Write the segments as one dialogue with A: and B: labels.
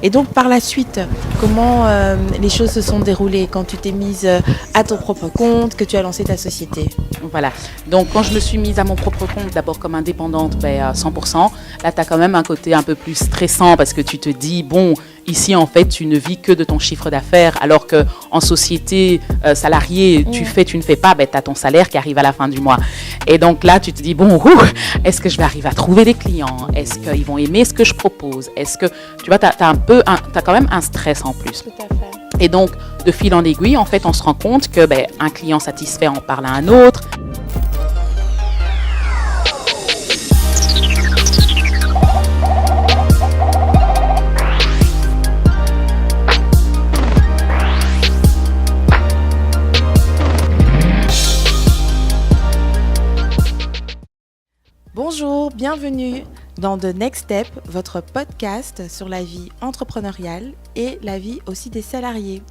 A: Et donc par la suite, comment les choses se sont déroulées quand tu t'es mise à ton propre compte, que tu as lancé ta société?
B: Voilà. Donc, quand je me suis mise à mon propre compte, d'abord comme indépendante, à 100%, là, tu as quand même un côté un peu plus stressant parce que tu te dis, bon, ici, en fait, tu ne vis que de ton chiffre d'affaires, alors qu'en société salariée, tu ne fais pas, tu as ton salaire qui arrive à la fin du mois. Et donc là, tu te dis, bon, est-ce que je vais arriver à trouver des clients? Est-ce qu'ils vont aimer ce que je propose? Est-ce que, tu vois, tu as quand même un stress en plus.
A: Tout à fait.
B: Et donc, de fil en aiguille, en fait, on se rend compte que un client satisfait en parle à un autre.
A: Bonjour, bienvenue dans The Next Step, votre podcast sur la vie entrepreneuriale et la vie aussi des salariés.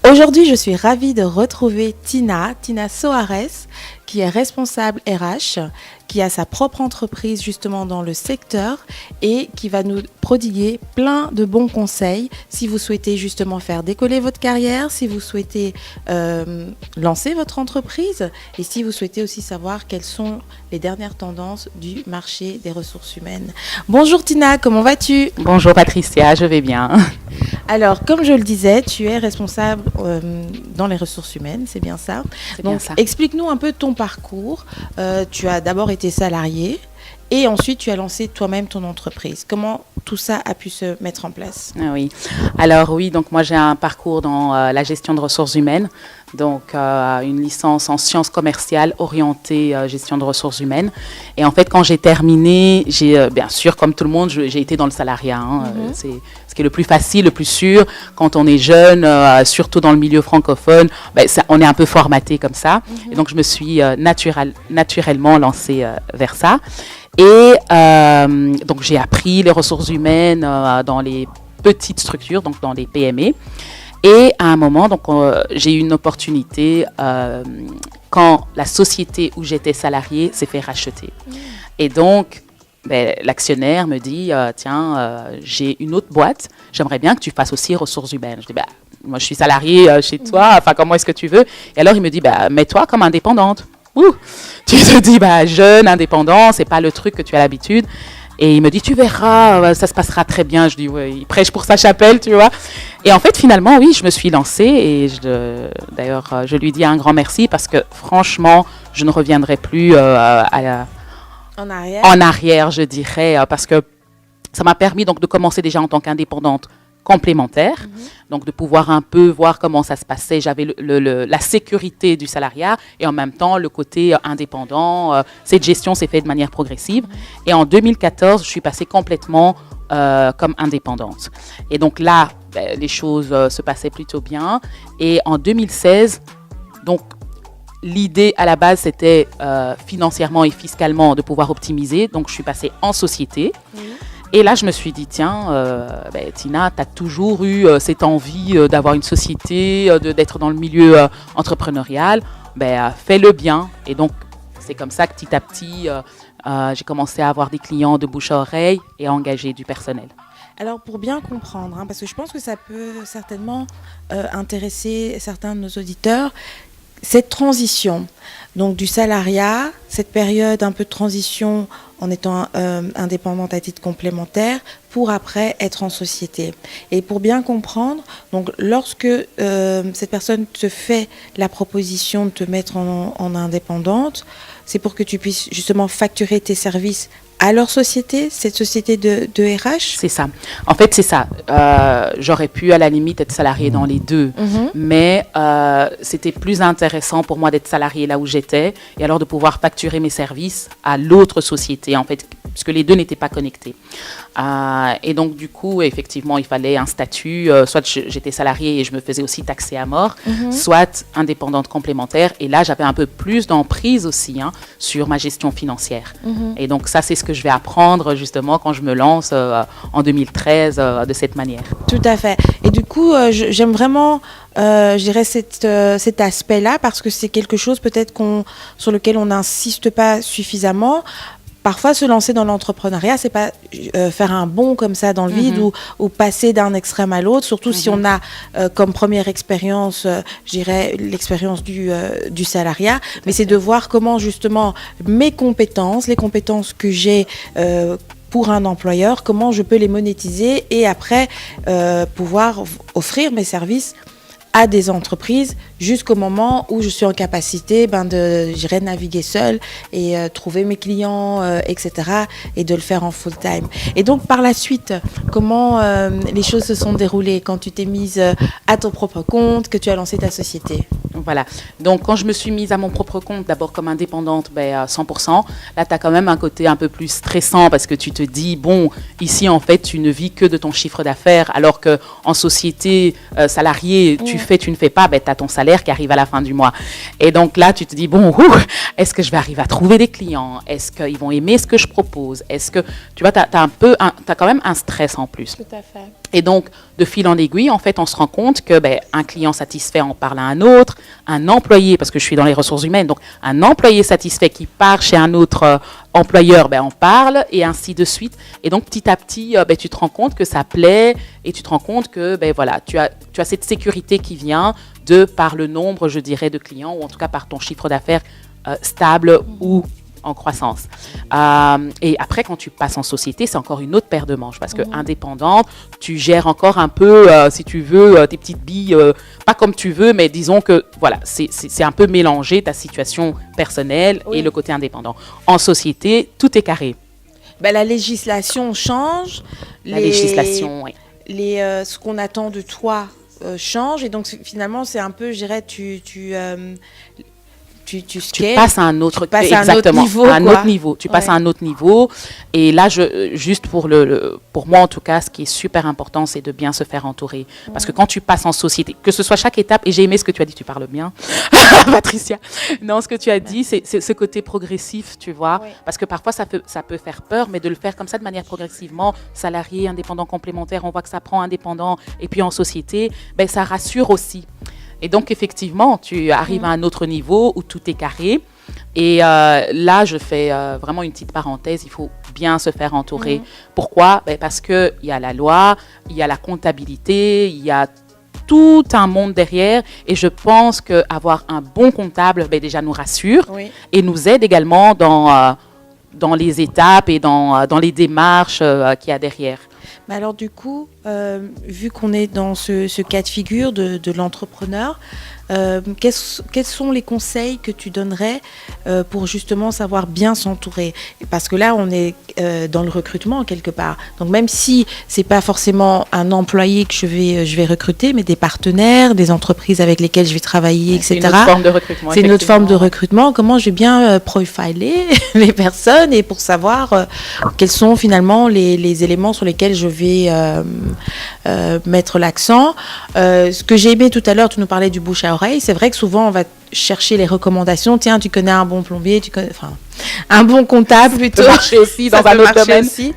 A: Aujourd'hui, je suis ravie de retrouver Tina Soares, qui est responsable RH, qui a sa propre entreprise justement dans le secteur et qui va nous prodiguer plein de bons conseils si vous souhaitez justement faire décoller votre carrière, si vous souhaitez lancer votre entreprise et si vous souhaitez aussi savoir quelles sont les dernières tendances du marché des ressources humaines. Bonjour Tina, comment vas-tu?
B: Bonjour Patricia, je vais bien.
A: Alors, comme je le disais, tu es responsable dans les ressources humaines, c'est bien ça?
B: C'est
A: Donc,
B: bien ça.
A: explique-nous un peu ton parcours. Tu as d'abord été salarié et ensuite tu as lancé toi-même ton entreprise. Comment tout ça a pu se mettre en place?
B: Oui. Alors oui, donc moi j'ai un parcours dans la gestion de ressources humaines, donc une licence en sciences commerciales orientée gestion de ressources humaines. Et en fait, quand j'ai terminé, j'ai bien sûr, comme tout le monde, j'ai été dans le salariat. C'est ce qui est le plus facile, le plus sûr. Quand on est jeune, surtout dans le milieu francophone, on est un peu formaté comme ça. Et donc je me suis naturellement lancée vers ça. Et donc j'ai appris les ressources humaines dans les petites structures, donc dans les PME. Et à un moment, donc j'ai eu une opportunité quand la société où j'étais salariée s'est fait racheter. Et donc l'actionnaire me dit tiens, j'ai une autre boîte, j'aimerais bien que tu fasses aussi ressources humaines. Je dis moi je suis salariée chez toi, enfin comment est-ce que tu veux? Et alors il me dit mets-toi comme indépendante. Tu te dis jeune, indépendant, c'est pas le truc que tu as l'habitude. Et il me dit tu verras, ça se passera très bien. Je dis ouais, il prêche pour sa chapelle, tu vois. Et en fait finalement oui, je me suis lancée et d'ailleurs je lui dis un grand merci parce que franchement je ne reviendrai plus
A: En
B: arrière, je dirais, parce que ça m'a permis donc de commencer déjà en tant qu'indépendante complémentaire, donc de pouvoir un peu voir comment ça se passait. J'avais la sécurité du salariat et en même temps le côté indépendant. Cette gestion s'est faite de manière progressive. Et en 2014, je suis passée complètement comme indépendante. Et donc là, les choses se passaient plutôt bien. Et en 2016, donc l'idée à la base, c'était financièrement et fiscalement de pouvoir optimiser. Donc je suis passée en société. Et là, je me suis dit, tiens, Tina, tu as toujours eu cette envie d'avoir une société, d'être dans le milieu entrepreneurial. Fais-le bien. Et donc, c'est comme ça que petit à petit, j'ai commencé à avoir des clients de bouche à oreille et à engager du personnel.
A: Alors, pour bien comprendre, parce que je pense que ça peut certainement intéresser certains de nos auditeurs, cette transition, donc du salariat, cette période un peu de transition en étant indépendante à titre complémentaire pour après être en société. Et pour bien comprendre, donc lorsque cette personne te fait la proposition de te mettre en indépendante, c'est pour que tu puisses justement facturer tes services à leur société, cette société de RH?
B: C'est ça. En fait, c'est ça. J'aurais pu, à la limite, être salariée dans les deux. Mais c'était plus intéressant pour moi d'être salariée là où j'étais et alors de pouvoir facturer mes services à l'autre société, en fait, puisque les deux n'étaient pas connectés. Et donc, du coup, effectivement, il fallait un statut. Soit j'étais salariée et je me faisais aussi taxer à mort, soit indépendante complémentaire. Et là, j'avais un peu plus d'emprise aussi sur ma gestion financière. Et donc, ça, c'est ce que je vais apprendre justement quand je me lance en 2013 de cette manière.
A: Tout à fait. Et du coup, j'aime vraiment, je dirais, cet aspect-là parce que c'est quelque chose peut-être sur lequel on n'insiste pas suffisamment. parfois se lancer dans l'entrepreneuriat, c'est pas faire un bond comme ça dans le vide ou passer d'un extrême à l'autre, surtout si on a comme première expérience, je dirais, l'expérience du salariat, mais c'est de voir comment justement mes compétences, les compétences que j'ai pour un employeur, comment je peux les monétiser et après pouvoir offrir mes services à des entreprises jusqu'au moment où je suis en capacité de naviguer seule et trouver mes clients, etc. et de le faire en full time. Et donc par la suite, comment les choses se sont déroulées quand tu t'es mise à ton propre compte, que tu as lancé ta société?
B: Voilà. Donc, quand je me suis mise à mon propre compte, d'abord comme indépendante, à 100%, là, tu as quand même un côté un peu plus stressant parce que tu te dis, bon, ici, en fait, tu ne vis que de ton chiffre d'affaires, alors qu'en société salariée, tu ne fais pas, tu as ton salaire qui arrive à la fin du mois. Et donc là, tu te dis, bon, est-ce que je vais arriver à trouver des clients? Est-ce qu'ils vont aimer ce que je propose? Est-ce que, tu vois, tu as quand même un stress en plus.
A: Tout à fait.
B: Et donc, de fil en aiguille, en fait, on se rend compte que un client satisfait en parle à un autre, un employé, parce que je suis dans les ressources humaines, donc un employé satisfait qui part chez un autre employeur, en parle, et ainsi de suite. Et donc, petit à petit, tu te rends compte que ça plaît, et tu te rends compte que voilà, tu as cette sécurité qui vient par le nombre, je dirais, de clients, ou en tout cas par ton chiffre d'affaires stable ou en croissance. Et après, quand tu passes en société, c'est encore une autre paire de manches parce que indépendante, tu gères encore un peu, si tu veux, tes petites billes, pas comme tu veux, mais disons que voilà, c'est un peu mélangé ta situation personnelle et le côté indépendant. En société, tout est carré.
A: La législation change.
B: Législation, oui.
A: Ce qu'on attend de toi change et donc finalement, c'est un peu, je dirais, tu
B: passes à un autre
A: niveau.
B: Tu passes à un autre niveau. Et là, juste pour moi, en tout cas, ce qui est super important, c'est de bien se faire entourer. Parce que quand tu passes en société, que ce soit chaque étape, et j'ai aimé ce que tu as dit, tu parles bien, Patricia. Non, ce que tu as dit, c'est ce côté progressif, tu vois. Oui. Parce que parfois, ça peut faire peur, mais de le faire comme ça, de manière progressivement, salarié, indépendant, complémentaire, on voit que ça prend indépendant, et puis en société, ça rassure aussi. Et donc, effectivement, tu arrives à un autre niveau où tout est carré. Et là, je fais vraiment une petite parenthèse. Il faut bien se faire entourer. Pourquoi? Parce qu'il y a la loi, il y a la comptabilité, il y a tout un monde derrière. Et je pense qu'avoir un bon comptable, déjà nous rassure et nous aide également dans les étapes et dans les démarches qu'il y a derrière.
A: Mais alors du coup, vu qu'on est dans ce cas de figure de l'entrepreneur, quels sont les conseils que tu donnerais pour justement savoir bien s'entourer? Parce que là, on est dans le recrutement quelque part. Donc même si c'est pas forcément un employé que je vais recruter, mais des partenaires, des entreprises avec lesquelles je vais travailler, etc.
B: C'est une autre forme de recrutement.
A: C'est une autre forme de recrutement. Comment je vais bien profiler les personnes et pour savoir quels sont finalement les éléments sur lesquels je vais mettre l'accent. Ce que j'ai aimé tout à l'heure, tu nous parlais du bouche à oreille. C'est vrai que souvent, on va chercher les recommandations. Tiens, tu connais un bon plombier, un bon comptable plutôt.
B: Ça peut marcher aussi dans un autre domaine.
A: Aussi.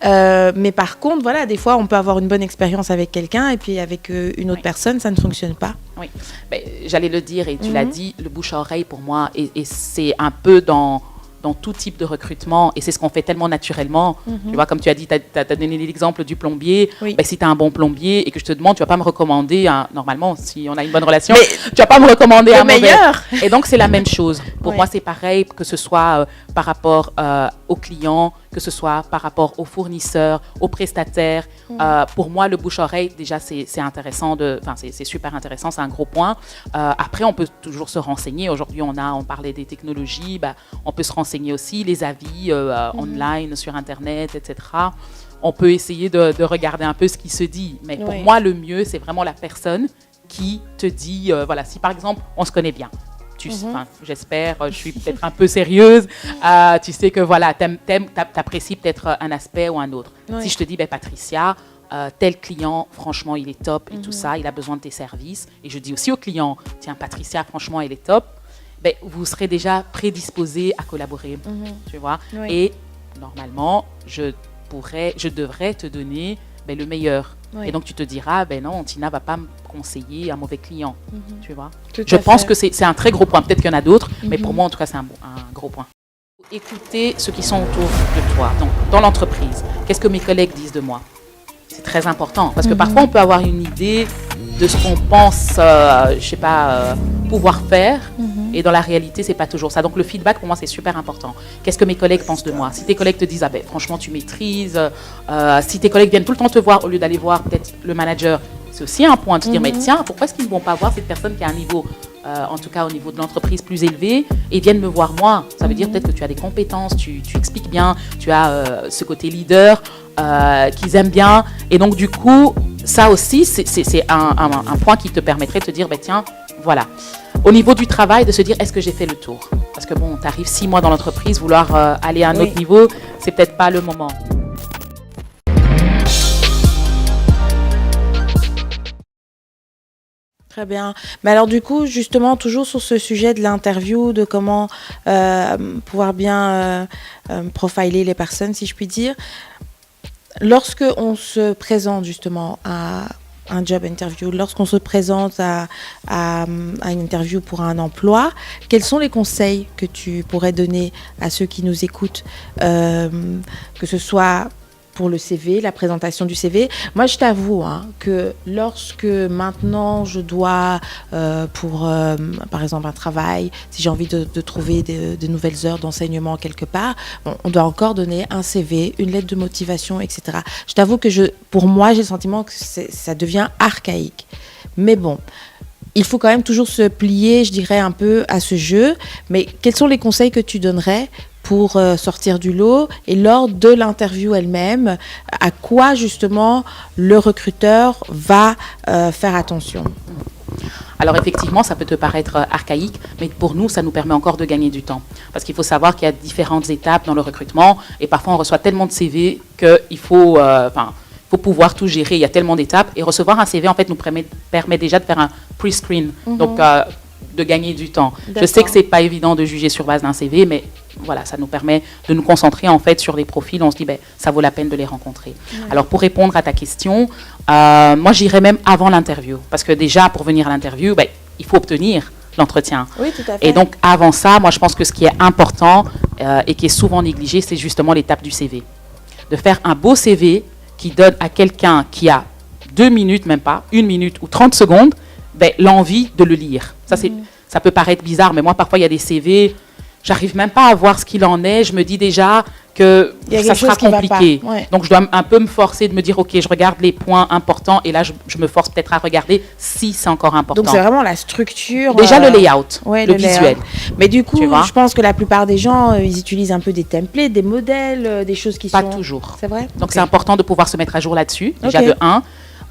A: Mais par contre, voilà, des fois, on peut avoir une bonne expérience avec quelqu'un et puis avec une autre personne, ça ne fonctionne pas.
B: Oui, j'allais le dire et tu l'as dit, le bouche à oreille pour moi, et c'est un peu dans tout type de recrutement, et c'est ce qu'on fait tellement naturellement. Tu vois, comme tu as dit, tu as donné l'exemple du plombier. Oui. Si tu as un bon plombier et que je te demande, tu ne vas pas me recommander, normalement, si on a une bonne relation, tu ne vas pas me recommander un
A: meilleur.
B: Et donc, c'est la même chose. Pour moi, c'est pareil, que ce soit par rapport aux clients, que ce soit par rapport aux fournisseurs, aux prestataires. Pour moi, le bouche-oreille, déjà, c'est intéressant, c'est super intéressant, c'est un gros point. Après, on peut toujours se renseigner. Aujourd'hui, on parlait des technologies, on peut se renseigner aussi, les avis online, sur Internet, etc. On peut essayer de regarder un peu ce qui se dit. Mais pour moi, le mieux, c'est vraiment la personne qui te dit, voilà, si par exemple, on se connaît bien, j'espère, je suis peut-être un peu sérieuse, tu sais que voilà, t'apprécies peut-être un aspect ou un autre. Si je te dis, Patricia, tel client, franchement, il est top et tout ça, il a besoin de tes services. Et je dis aussi au client, tiens, Patricia, franchement, elle est top. Vous serez déjà prédisposé à collaborer, tu vois. Oui. Et normalement, je devrais te donner le meilleur. Oui. Et donc, tu te diras, non, Tina ne va pas me conseiller un mauvais client, tu vois. Je pense que c'est un très gros point. Peut-être qu'il y en a d'autres, mais pour moi, en tout cas, c'est un gros point. écouter ceux qui sont autour de toi, donc dans l'entreprise. Qu'est-ce que mes collègues disent de moi? C'est très important parce que parfois on peut avoir une idée de ce qu'on pense, pouvoir faire, et dans la réalité, c'est pas toujours ça. Donc le feedback pour moi c'est super important. Qu'est-ce que mes collègues pensent de moi? Si tes collègues te disent franchement tu maîtrises, si tes collègues viennent tout le temps te voir au lieu d'aller voir peut-être le manager, c'est aussi un point de se dire mais tiens, pourquoi est-ce qu'ils ne vont pas voir cette personne qui a un niveau, en tout cas au niveau de l'entreprise plus élevé, et viennent me voir moi? Ça veut dire peut-être que tu as des compétences, tu expliques bien, tu as ce côté leader qu'ils aiment bien, et donc du coup ça aussi c'est un point qui te permettrait de te dire tiens, voilà. Au niveau du travail, de se dire est-ce que j'ai fait le tour? Parce que bon, tu arrives 6 mois dans l'entreprise, vouloir aller à un autre niveau, c'est peut-être pas le moment.
A: Très bien. Mais alors du coup, justement, toujours sur ce sujet de l'interview, de comment pouvoir bien profiler les personnes, si je puis dire, lorsque on se présente justement à un job interview, lorsqu'on se présente à une interview pour un emploi, quels sont les conseils que tu pourrais donner à ceux qui nous écoutent, que ce soit pour le CV, la présentation du CV. Moi, je t'avoue que lorsque maintenant je dois, pour par exemple un travail, si j'ai envie de trouver de nouvelles heures d'enseignement quelque part, on doit encore donner un CV, une lettre de motivation, etc. Je t'avoue que pour moi, j'ai le sentiment que ça devient archaïque. Mais bon, il faut quand même toujours se plier, je dirais, un peu à ce jeu. Mais quels sont les conseils que tu donnerais pour sortir du lot, et lors de l'interview elle-même, à quoi justement le recruteur va faire attention?
B: Alors effectivement, ça peut te paraître archaïque, mais pour nous, ça nous permet encore de gagner du temps. Parce qu'il faut savoir qu'il y a différentes étapes dans le recrutement, et parfois on reçoit tellement de CV qu'il faut pouvoir tout gérer. Il y a tellement d'étapes, et recevoir un CV en fait nous permet déjà de faire un pre-screen, donc de gagner du temps. D'accord. Je sais que c'est pas évident de juger sur base d'un CV, mais voilà, ça nous permet de nous concentrer en fait sur les profils. On se dit, ça vaut la peine de les rencontrer. Ouais. Alors pour répondre à ta question, moi j'irais même avant l'interview, parce que déjà pour venir à l'interview, il faut obtenir l'entretien.
A: Oui, tout à fait.
B: Et donc avant ça, moi je pense que ce qui est important et qui est souvent négligé, c'est justement l'étape du CV. De faire un beau CV qui donne à quelqu'un qui a 2 minutes, même pas, 1 minute ou 30 secondes, l'envie de le lire. Ça peut paraître bizarre, mais moi parfois il y a des CV, j'arrive même pas à voir ce qu'il en est, je me dis déjà que ça sera compliqué. Ouais. Donc je dois un peu me forcer de me dire, ok, je regarde les points importants, et là je me force peut-être à regarder si c'est encore important.
A: Donc c'est vraiment la structure.
B: Déjà le layout, le visuel.
A: Mais du coup, je pense que la plupart des gens, ils utilisent un peu des templates, des modèles, des choses qui
B: pas
A: sont...
B: Pas toujours.
A: C'est vrai.
B: Donc c'est important de pouvoir se mettre à jour là-dessus, déjà de 1.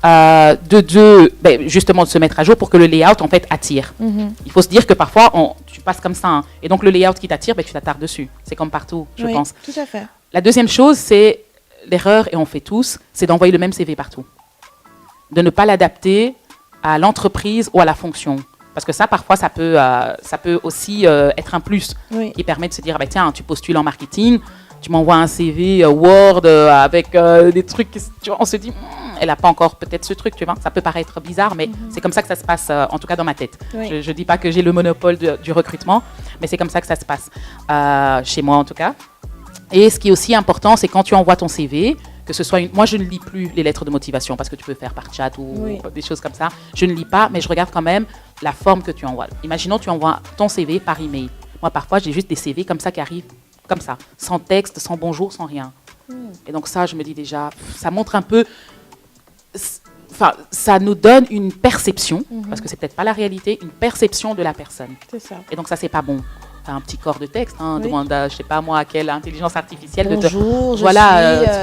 B: De 2, justement de se mettre à jour pour que le layout en fait attire. Il faut se dire que parfois tu passes comme ça, et donc le layout qui t'attire, tu t'attardes dessus. C'est comme partout, je pense.
A: Tout à fait.
B: La deuxième chose, c'est l'erreur, et on fait tous, c'est d'envoyer le même CV partout. De ne pas l'adapter à l'entreprise ou à la fonction. Parce que ça, parfois, ça peut aussi être un plus qui permet de se dire, tiens, tu postules en marketing, tu m'envoies un CV Word avec des trucs, on se dit, elle n'a pas encore peut-être ce truc, tu vois. Ça peut paraître bizarre, mais c'est comme ça que ça se passe, en tout cas dans ma tête. Oui. Je ne dis pas que j'ai le monopole du recrutement, mais c'est comme ça que ça se passe, chez moi en tout cas. Et ce qui est aussi important, c'est quand tu envoies ton CV, que ce soit moi je ne lis plus les lettres de motivation, parce que tu peux faire par chat ou des choses comme ça. Je ne lis pas, mais je regarde quand même la forme que tu envoies. Imaginons tu envoies ton CV par email. Moi parfois j'ai juste des CV comme ça qui arrivent comme ça, sans texte, sans bonjour, sans rien. Et donc ça, je me dis déjà, ça montre un peu, ça nous donne une perception, parce que c'est peut-être pas la réalité, une perception de la personne.
A: C'est ça.
B: Et donc ça, c'est pas bon. T'as un petit corps de texte, demande à, je sais pas moi, à quelle intelligence artificielle
A: bonjour,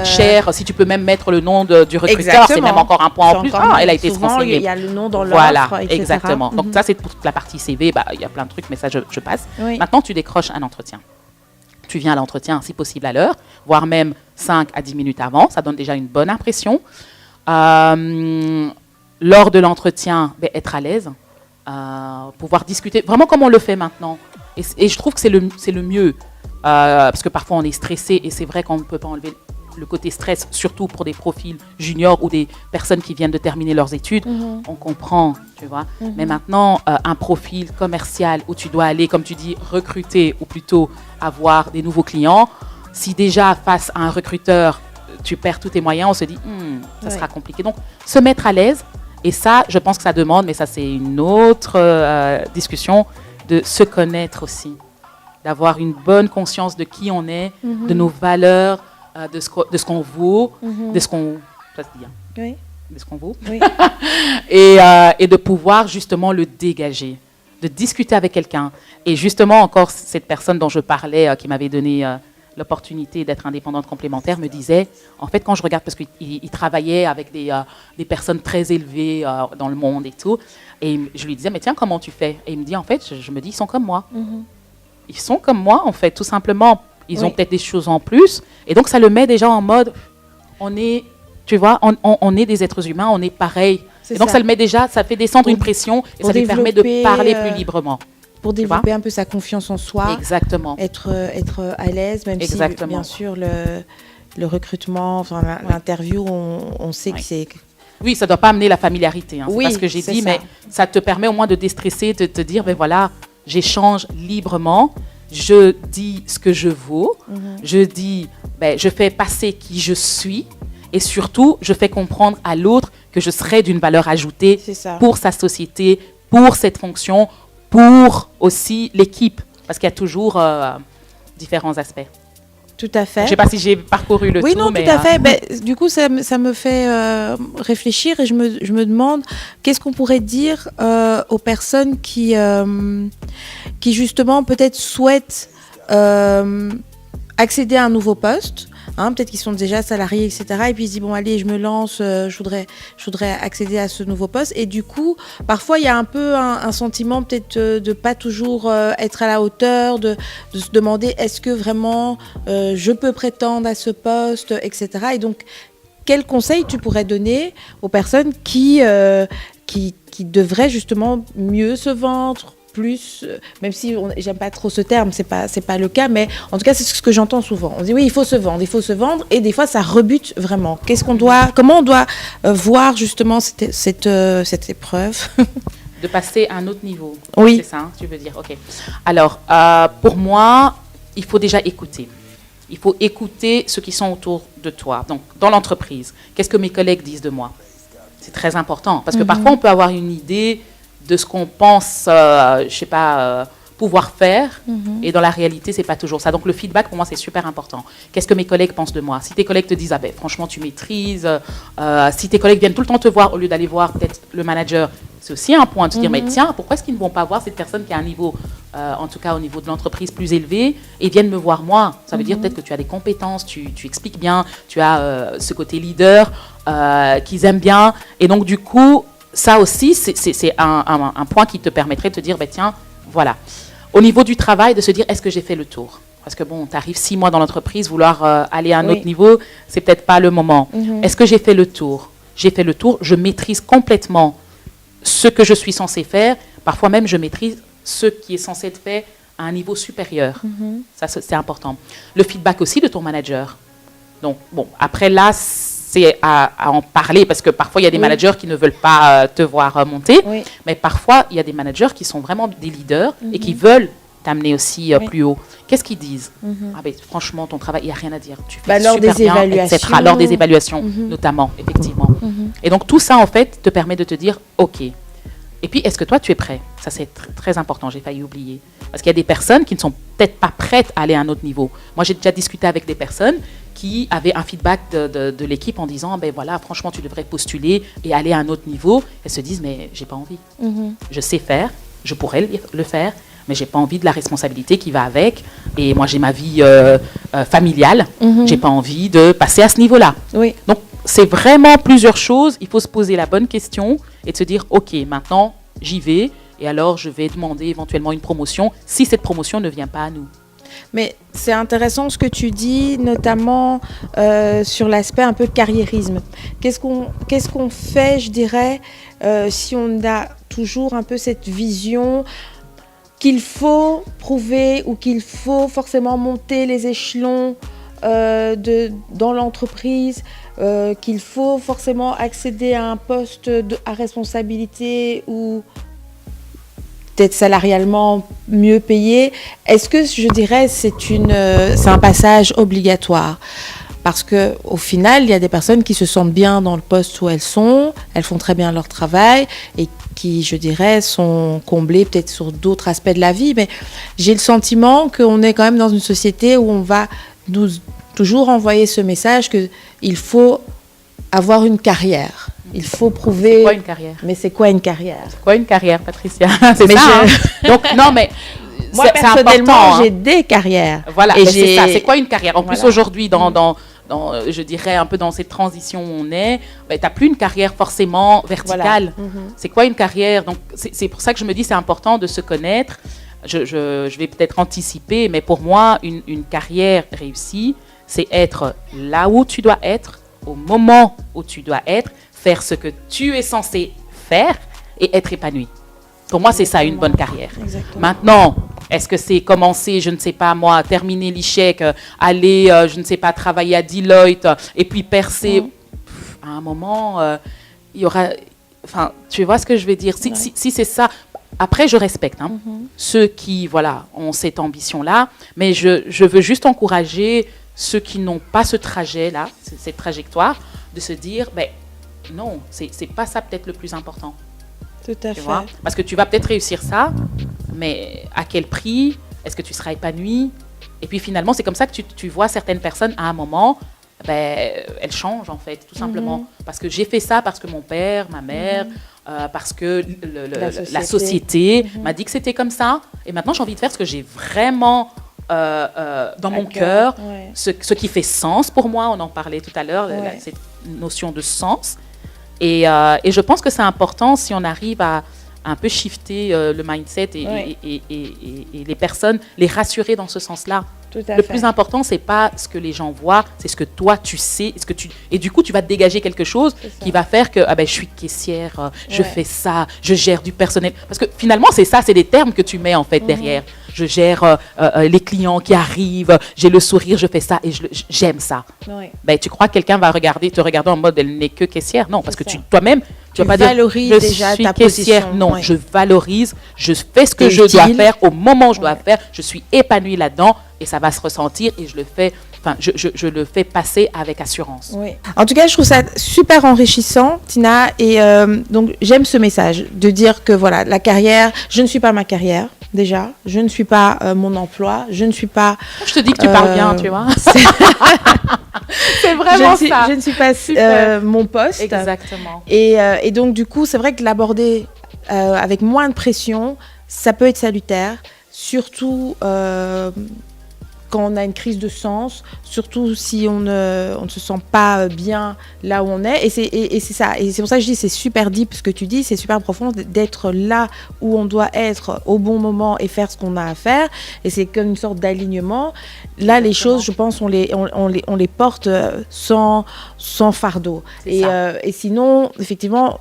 B: cher, si tu peux même mettre le nom du recruteur, c'est même encore un point en plus. Elle a été transférée.
A: Il y a le nom dans l'offre,
B: voilà, exactement. Donc ça, c'est pour la partie CV, il y a plein de trucs, mais ça, je passe. Maintenant, tu décroches un entretien. Tu viens à l'entretien, si possible à l'heure, voire même 5 à 10 minutes avant. Ça donne déjà une bonne impression. Lors de l'entretien, être à l'aise, pouvoir discuter, vraiment comme on le fait maintenant. Et je trouve que c'est le mieux, parce que parfois on est stressé, et c'est vrai qu'on ne peut pas enlever le côté stress, surtout pour des profils juniors ou des personnes qui viennent de terminer leurs études, on comprend, tu vois. Mais maintenant, un profil commercial où tu dois aller, comme tu dis, recruter ou plutôt avoir des nouveaux clients, si déjà face à un recruteur, tu perds tous tes moyens, on se dit, ça sera compliqué. Donc, se mettre à l'aise, et ça, je pense que ça demande, mais ça c'est une autre discussion, de se connaître aussi, d'avoir une bonne conscience de qui on est, de nos valeurs, de ce qu'on vaut, de ce qu'on... Ça se dit, hein?
A: Oui.
B: De ce qu'on vaut.
A: Oui.
B: et de pouvoir justement le dégager, de discuter avec quelqu'un. Et justement, encore, cette personne dont je parlais, qui m'avait donné l'opportunité d'être indépendante complémentaire, me disait, en fait, quand je regarde, parce qu'il travaillait avec des personnes très élevées dans le monde et tout, et je lui disais, mais tiens, comment tu fais? Et il me dit, en fait, je me dis, ils sont comme moi. Ils sont comme moi, en fait, tout simplement. Ils ont peut-être des choses en plus. Et donc, ça le met déjà en mode, on est, tu vois, on est des êtres humains, on est pareil. Et donc, ça le met déjà, ça fait descendre une pression et ça lui permet de parler plus librement.
A: Pour développer un peu sa confiance en soi.
B: Exactement.
A: Être à l'aise, même si, bien sûr, le recrutement, enfin, l'interview, on sait que c'est...
B: Oui, ça ne doit pas amener la familiarité. Hein.
A: Oui,
B: c'est pas ce que j'ai dit, mais ça te permet au moins de déstresser, de te dire, ben voilà, j'échange librement, je dis ce que je vaux, je dis, ben, je fais passer qui je suis, et surtout, je fais comprendre à l'autre que je serai d'une valeur ajoutée pour sa société, pour cette fonction, pour aussi l'équipe, parce qu'il y a toujours différents aspects.
A: Tout à fait.
B: Je ne sais pas si j'ai parcouru le tout.
A: Oui, non, tout à fait. Ben, du coup, ça me fait réfléchir et je me demande qu'est-ce qu'on pourrait dire aux personnes qui justement, peut-être souhaitent accéder à un nouveau poste. Hein, peut-être qu'ils sont déjà salariés, etc. Et puis ils se disent, bon, allez, je me lance, je voudrais accéder à ce nouveau poste. Et du coup, parfois, il y a un peu un sentiment peut-être de pas toujours être à la hauteur, de se demander, est-ce que vraiment je peux prétendre à ce poste, etc. Et donc, quel conseil tu pourrais donner aux personnes qui devraient justement mieux se vendre, plus, même si j'aime pas trop ce terme, c'est pas le cas, mais en tout cas c'est ce que j'entends souvent. On dit oui, il faut se vendre, et des fois ça rebute vraiment. Comment on doit voir justement cette épreuve?
B: De passer à un autre niveau.
A: Oui.
B: C'est ça, hein, tu veux dire. Ok. Alors pour moi, il faut déjà écouter. Il faut écouter ceux qui sont autour de toi. Donc dans l'entreprise, qu'est-ce que mes collègues disent de moi? C'est très important parce que parfois on peut avoir une idée de ce qu'on pense, je sais pas, pouvoir faire, et dans la réalité, c'est pas toujours ça. Donc le feedback, pour moi, c'est super important. Qu'est-ce que mes collègues pensent de moi? Si tes collègues te disent, ah ben, franchement, tu maîtrises, si tes collègues viennent tout le temps te voir au lieu d'aller voir peut-être le manager, c'est aussi un point de se dire, mais tiens, pourquoi est-ce qu'ils ne vont pas voir cette personne qui a un niveau, en tout cas au niveau de l'entreprise, plus élevé, et viennent me voir moi? Ça veut dire peut-être que tu as des compétences, tu expliques bien, tu as ce côté leader qu'ils aiment bien, et donc du coup, ça aussi, c'est un point qui te permettrait de te dire, ben, tiens, voilà. Au niveau du travail, de se dire, est-ce que j'ai fait le tour? Parce que bon, tu arrives 6 mois dans l'entreprise, vouloir aller à un autre niveau, c'est peut-être pas le moment. Est-ce que j'ai fait le tour? J'ai fait le tour, je maîtrise complètement ce que je suis censée faire. Parfois même, je maîtrise ce qui est censé être fait à un niveau supérieur. Ça, c'est important. Le feedback aussi de ton manager. Donc, bon, après là, c'est à en parler, parce que parfois, il y a des managers qui ne veulent pas te voir monter, mais parfois, il y a des managers qui sont vraiment des leaders et qui veulent t'amener aussi plus haut. Qu'est-ce qu'ils disent? Ah ben, franchement, ton travail, il n'y a rien à dire. Tu fais super bien, etc. Lors des évaluations, notamment, effectivement. Et donc, tout ça, en fait, te permet de te dire, OK. Et puis, est-ce que toi, tu es prêt? Ça, c'est très important, j'ai failli oublier. Parce qu'il y a des personnes qui ne sont peut-être pas prêtes à aller à un autre niveau. Moi, j'ai déjà discuté avec des personnes qui avaient un feedback de l'équipe en disant, ben voilà, franchement, tu devrais postuler et aller à un autre niveau. Elles se disent, mais j'ai pas envie. Je sais faire, je pourrais le faire, mais j'ai pas envie de la responsabilité qui va avec. Et moi, j'ai ma vie familiale. J'ai pas envie de passer à ce niveau-là. Donc, c'est vraiment plusieurs choses. Il faut se poser la bonne question et de se dire, OK, maintenant, j'y vais. Et alors, je vais demander éventuellement une promotion si cette promotion ne vient pas à nous.
A: Mais c'est intéressant ce que tu dis, notamment sur l'aspect un peu de carriérisme. Qu'est-ce qu'on fait, je dirais, si on a toujours un peu cette vision qu'il faut prouver ou qu'il faut forcément monter les échelons dans l'entreprise, qu'il faut forcément accéder à un poste à responsabilité ou peut-être salarialement mieux payé. Est-ce que je dirais c'est un passage obligatoire? Parce qu'au final, il y a des personnes qui se sentent bien dans le poste où elles font très bien leur travail et qui, je dirais, sont comblées peut-être sur d'autres aspects de la vie. Mais j'ai le sentiment qu'on est quand même dans une société où on va nous toujours envoyer ce message qu'il faut avoir une carrière. Il faut prouver...
B: C'est quoi une carrière?
A: Mais c'est quoi une carrière?
B: C'est quoi une carrière, Patricia? C'est ça, Donc, non, mais...
A: Moi, personnellement, j'ai des carrières.
B: Voilà, c'est ça. C'est quoi une carrière? En plus, aujourd'hui, je dirais un peu dans cette transition où on est, tu n'as plus une carrière forcément verticale. C'est quoi une carrière? Donc, c'est pour ça que je me dis c'est important de se connaître. Je vais peut-être anticiper, mais pour moi, une carrière réussie, c'est être là où tu dois être, au moment où tu dois être, faire ce que tu es censé faire et être épanoui. Pour moi, c'est ça, une bonne carrière.
A: Exactement.
B: Maintenant, est-ce que c'est commencer, je ne sais pas moi, terminer l'ICHEC, aller, je ne sais pas, travailler à Deloitte et puis percer à un moment, il y aura... Enfin, tu vois ce que je veux dire? Si c'est ça... Après, je respecte ceux qui ont cette ambition-là, mais je veux juste encourager ceux qui n'ont pas ce trajet-là, cette trajectoire, de se dire, non, c'est pas ça peut-être le plus important.
A: Tout à fait.
B: Vois? Parce que tu vas peut-être réussir ça, mais à quel prix? Est-ce que tu seras épanoui? Et puis finalement, c'est comme ça que tu vois certaines personnes à un moment, elles changent en fait, tout simplement. Parce que j'ai fait ça, parce que mon père, ma mère, parce que la société m'a dit que c'était comme ça. Et maintenant, j'ai envie de faire ce que j'ai vraiment dans mon cœur, ce qui fait sens pour moi. On en parlait tout à l'heure, cette notion de sens. Et je pense que c'est important si on arrive à un peu shifter le mindset et les personnes, les rassurer dans ce sens-là. Le plus important, c'est pas ce que les gens voient, c'est ce que toi tu sais, et du coup tu vas te dégager quelque chose qui va faire que je suis caissière, je fais ça, je gère du personnel. Parce que finalement c'est ça, c'est des termes que tu mets en fait derrière. Je gère les clients qui arrivent, j'ai le sourire, je fais ça et j'aime ça. Tu crois que quelqu'un va te regarder en mode elle n'est que caissière? Non, parce que toi-même tu vas pas dire je suis caissière. Non, je valorise, je fais ce que je dois faire au moment où je dois faire, je suis épanouie là-dedans et ça va se ressentir et je le fais passer avec assurance.
A: En tout cas, je trouve ça super enrichissant, Tina, et donc j'aime ce message de dire que la carrière, je ne suis pas ma carrière. Déjà, je ne suis pas mon emploi, je ne suis pas...
B: Je te dis que tu parles bien, tu vois. C'est vraiment ça.
A: Je ne suis pas mon poste.
B: Exactement.
A: Et donc, du coup, c'est vrai que l'aborder avec moins de pression, ça peut être salutaire, surtout quand on a une crise de sens, surtout si on ne se sent pas bien là où on est. Et c'est ça. Et c'est pour ça que je dis c'est super deep ce que tu dis, c'est super profond d'être là où on doit être au bon moment et faire ce qu'on a à faire. Et c'est comme une sorte d'alignement. Là, les choses, je pense, on les porte sans fardeau. Et sinon, effectivement,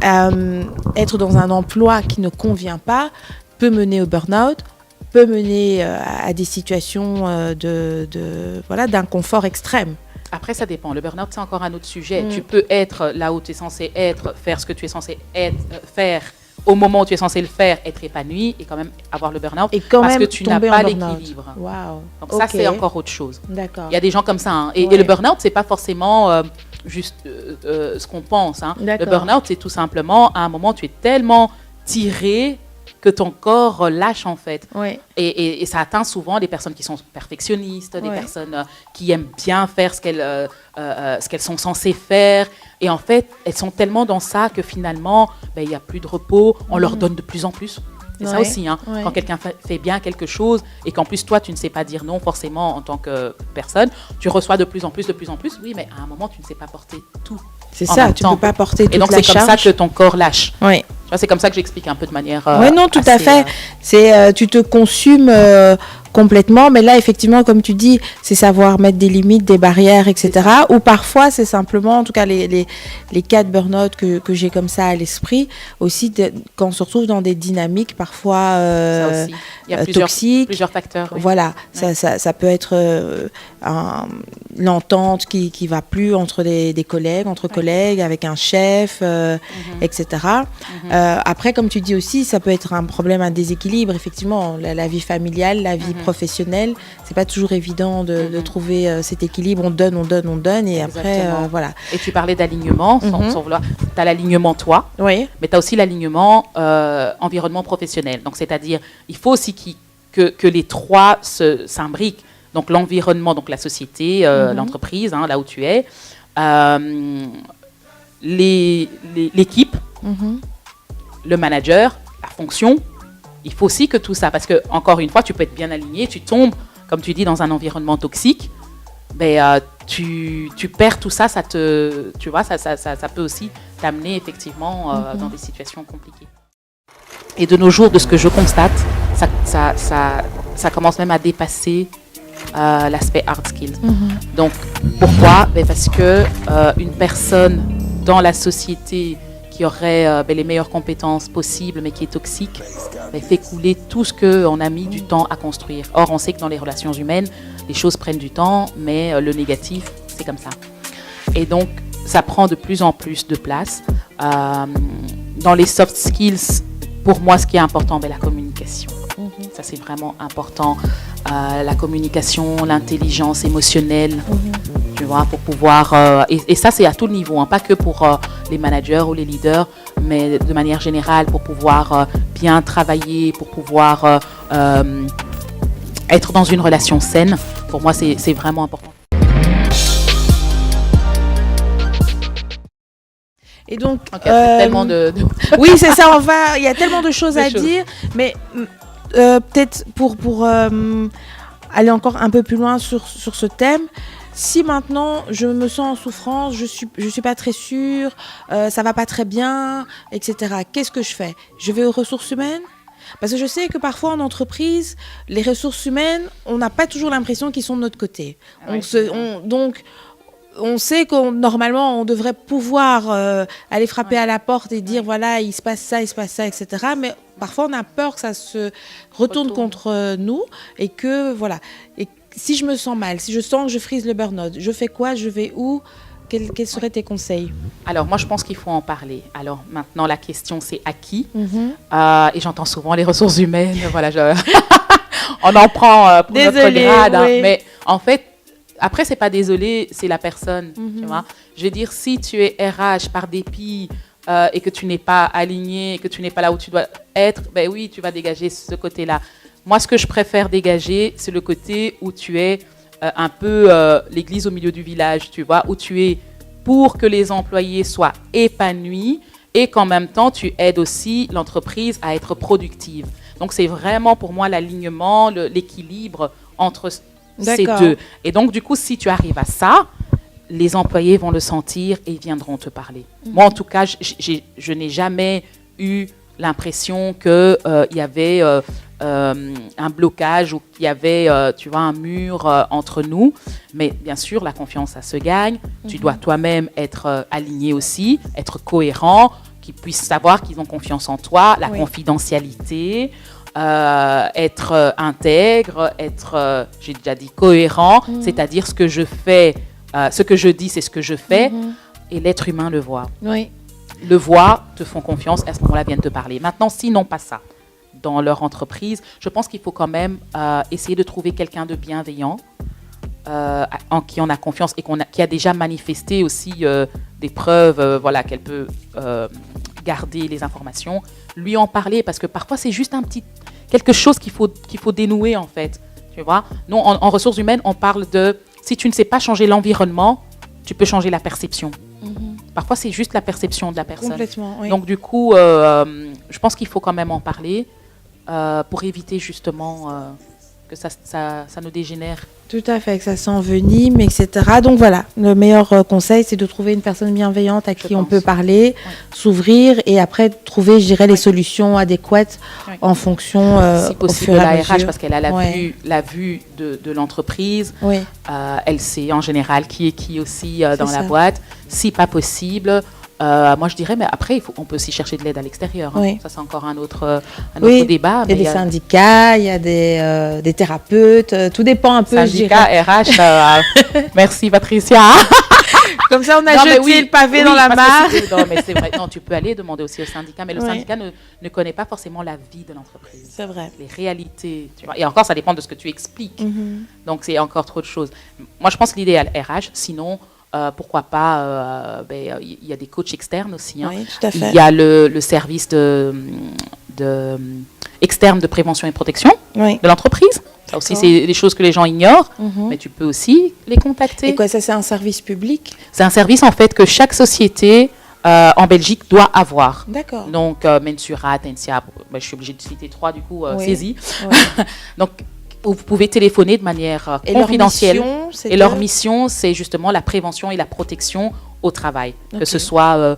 A: être dans un emploi qui ne convient pas peut mener au burn-out, peut mener à des situations d'inconfort extrême.
B: Après, ça dépend. Le burn-out, c'est encore un autre sujet. Tu peux être là où tu es censé être, faire ce que tu es censé faire au moment où tu es censé le faire, être épanoui et quand même avoir le burn-out parce que tu n'as pas l'équilibre.
A: Wow.
B: Donc ça, c'est encore autre chose.
A: D'accord.
B: Il y a des gens comme ça. Et le burn-out, c'est pas forcément juste ce qu'on pense. Le burn-out, c'est tout simplement, à un moment, tu es tellement tiré que ton corps lâche en fait. Et ça atteint souvent des personnes qui sont perfectionnistes, des personnes qui aiment bien faire ce qu'elles sont censées faire. Et en fait, elles sont tellement dans ça que finalement, il n'y a plus de repos, on leur donne de plus en plus. C'est ça aussi, quand quelqu'un fait bien quelque chose et qu'en plus toi, tu ne sais pas dire non forcément en tant que personne, tu reçois de plus en plus, oui, mais à un moment, tu ne sais pas porter tout.
A: C'est ça, tu ne peux pas porter toute la charge.
B: Et donc, c'est comme ça que ton corps lâche.
A: Oui.
B: C'est comme ça que j'explique un peu de manière
A: tout à fait. C'est tu te consumes complètement. Mais là, effectivement, comme tu dis, c'est savoir mettre des limites, des barrières, etc. Ou parfois, c'est simplement, en tout cas, les cas de burn-out que j'ai comme ça à l'esprit, aussi quand on se retrouve dans des dynamiques parfois
B: Ça aussi. Il y a
A: toxiques.
B: plusieurs facteurs. Oui.
A: Voilà, ça peut être l'entente qui va plus entre des collègues, collègues, avec un chef, etc. Après, comme tu dis aussi, ça peut être un problème, un déséquilibre. Effectivement, la vie familiale, la vie professionnelle, c'est pas toujours évident de trouver cet équilibre. On donne, et
B: Exactement.
A: après, voilà.
B: Et tu parlais d'alignement, sans vouloir. Tu as l'alignement toi,
A: Oui.
B: mais tu as aussi l'alignement environnement professionnel. Donc, c'est-à-dire, il faut aussi que les trois s'imbriquent. Donc, l'environnement, donc la société, l'entreprise, là où tu es, l'équipe, le manager, la fonction. Il faut aussi que tout ça, parce que encore une fois, tu peux être bien aligné, tu tombes, comme tu dis, dans un environnement toxique, tu perds tout ça, tu vois, ça peut aussi t'amener effectivement dans des situations compliquées. Et de nos jours, de ce que je constate, ça commence même à dépasser l'aspect hard skills. Donc, pourquoi ? Parce que une personne dans la société qui aurait les meilleures compétences possibles, mais qui est toxique, fait couler tout ce qu'on a mis du temps à construire. Or, on sait que dans les relations humaines, les choses prennent du temps, mais le négatif, c'est comme ça. Et donc, ça prend de plus en plus de place. Dans les soft skills, pour moi, ce qui est important, la communication. Ça, c'est vraiment important. La communication, l'intelligence émotionnelle, tu vois, pour pouvoir... et ça, c'est à tout niveau, pas que pour les managers ou les leaders, mais de manière générale, pour pouvoir bien travailler, pour pouvoir être dans une relation saine. Pour moi, c'est vraiment important.
A: Et donc,
B: tellement de...
A: Oui, c'est ça, il y a tellement de choses à dire, mais peut-être pour aller encore un peu plus loin sur ce thème, si maintenant je me sens en souffrance, je suis pas très sûre, ça va pas très bien, etc., qu'est-ce que je fais ? Je vais aux ressources humaines ? Parce que je sais que parfois en entreprise, les ressources humaines, on n'a pas toujours l'impression qu'ils sont de notre côté. Donc, on sait qu'on normalement on devrait pouvoir aller frapper à la porte et dire voilà, il se passe ça, etc. Mais parfois on a peur que ça se retourne contre nous et que voilà. Et si je me sens mal, si je sens que je frise le burn-out, je fais quoi ? Je vais où ? Quels seraient tes conseils ?
B: Alors moi je pense qu'il faut en parler. Alors maintenant la question c'est à qui ? Et j'entends souvent les ressources humaines. Voilà, on en prend pour notre grade, oui. Mais en fait. Après, c'est pas désolé, c'est la personne, tu vois. Je veux dire, si tu es RH par dépit et que tu n'es pas aligné, que tu n'es pas là où tu dois être, oui, tu vas dégager ce côté-là. Moi, ce que je préfère dégager, c'est le côté où tu es un peu l'église au milieu du village, tu vois, où tu es pour que les employés soient épanouis et qu'en même temps, tu aides aussi l'entreprise à être productive. Donc, c'est vraiment pour moi l'alignement, l'équilibre entre ces deux. Et donc, du coup, si tu arrives à ça, les employés vont le sentir et ils viendront te parler. Moi, en tout cas, je n'ai jamais eu l'impression qu'il y avait un blocage ou qu'il y avait, tu vois, un mur entre nous. Mais bien sûr, la confiance, ça se gagne. Tu dois toi-même être aligné aussi, être cohérent, qu'ils puissent savoir qu'ils ont confiance en toi, la confidentialité. Être intègre, être, j'ai déjà dit, cohérent, c'est-à-dire ce que je fais, ce que je dis, c'est ce que je fais, et l'être humain le voit.
A: Oui.
B: Le voit, te font confiance, à ce moment-là, viennent te parler. Maintenant, s'ils n'ont pas ça dans leur entreprise, je pense qu'il faut quand même essayer de trouver quelqu'un de bienveillant, en qui on a confiance et qui a déjà manifesté aussi des preuves, voilà, qu'elle peut garder les informations, lui en parler, parce que parfois, c'est juste quelque chose qu'il faut dénouer, en fait. Tu vois ? Nous, en ressources humaines, on parle de, si tu ne sais pas changer l'environnement, tu peux changer la perception. Parfois, c'est juste la perception de la personne.
A: Complètement, oui.
B: Donc, du coup, je pense qu'il faut quand même en parler pour éviter justement que ça ne dégénère
A: Tout à fait, que ça s'envenime, etc. Donc voilà, le meilleur conseil, c'est de trouver une personne bienveillante à qui on peut parler, s'ouvrir et après trouver, je dirais, les solutions adéquates en fonction
B: si possible de la RH, parce qu'elle a la vue de l'entreprise. Elle sait en général qui est qui aussi dans la boîte. Si pas possible, moi je dirais, mais après, on peut aussi chercher de l'aide à l'extérieur. Ça, c'est encore un autre débat.
A: Il y a des syndicats, il y a des thérapeutes, tout dépend un peu.
B: Syndicat, RH, merci Patricia.
A: Comme ça, on a jeté le pavé dans la mare.
B: Non, mais c'est vrai. Non, tu peux aller demander aussi au syndicat, mais le syndicat ne connaît pas forcément la vie de l'entreprise.
A: C'est vrai.
B: Les réalités. Tu vois. Et encore, ça dépend de ce que tu expliques. Donc, c'est encore trop de choses. Moi, je pense que l'idéal RH, sinon... pourquoi pas, il y a des coachs externes aussi.
A: Oui, tout à fait.
B: Il y a le service externe de prévention et protection de l'entreprise. Ça aussi, c'est des choses que les gens ignorent, mais tu peux aussi les contacter.
A: Et quoi, ça, c'est un service public?
B: C'est un service, en fait, que chaque société en Belgique doit avoir.
A: D'accord.
B: Donc, Mensura, Tensia, je suis obligée de citer 3, du coup, saisie. Donc, vous pouvez téléphoner de manière confidentielle. Leur mission, c'est justement la prévention et la protection au travail. Que ce soit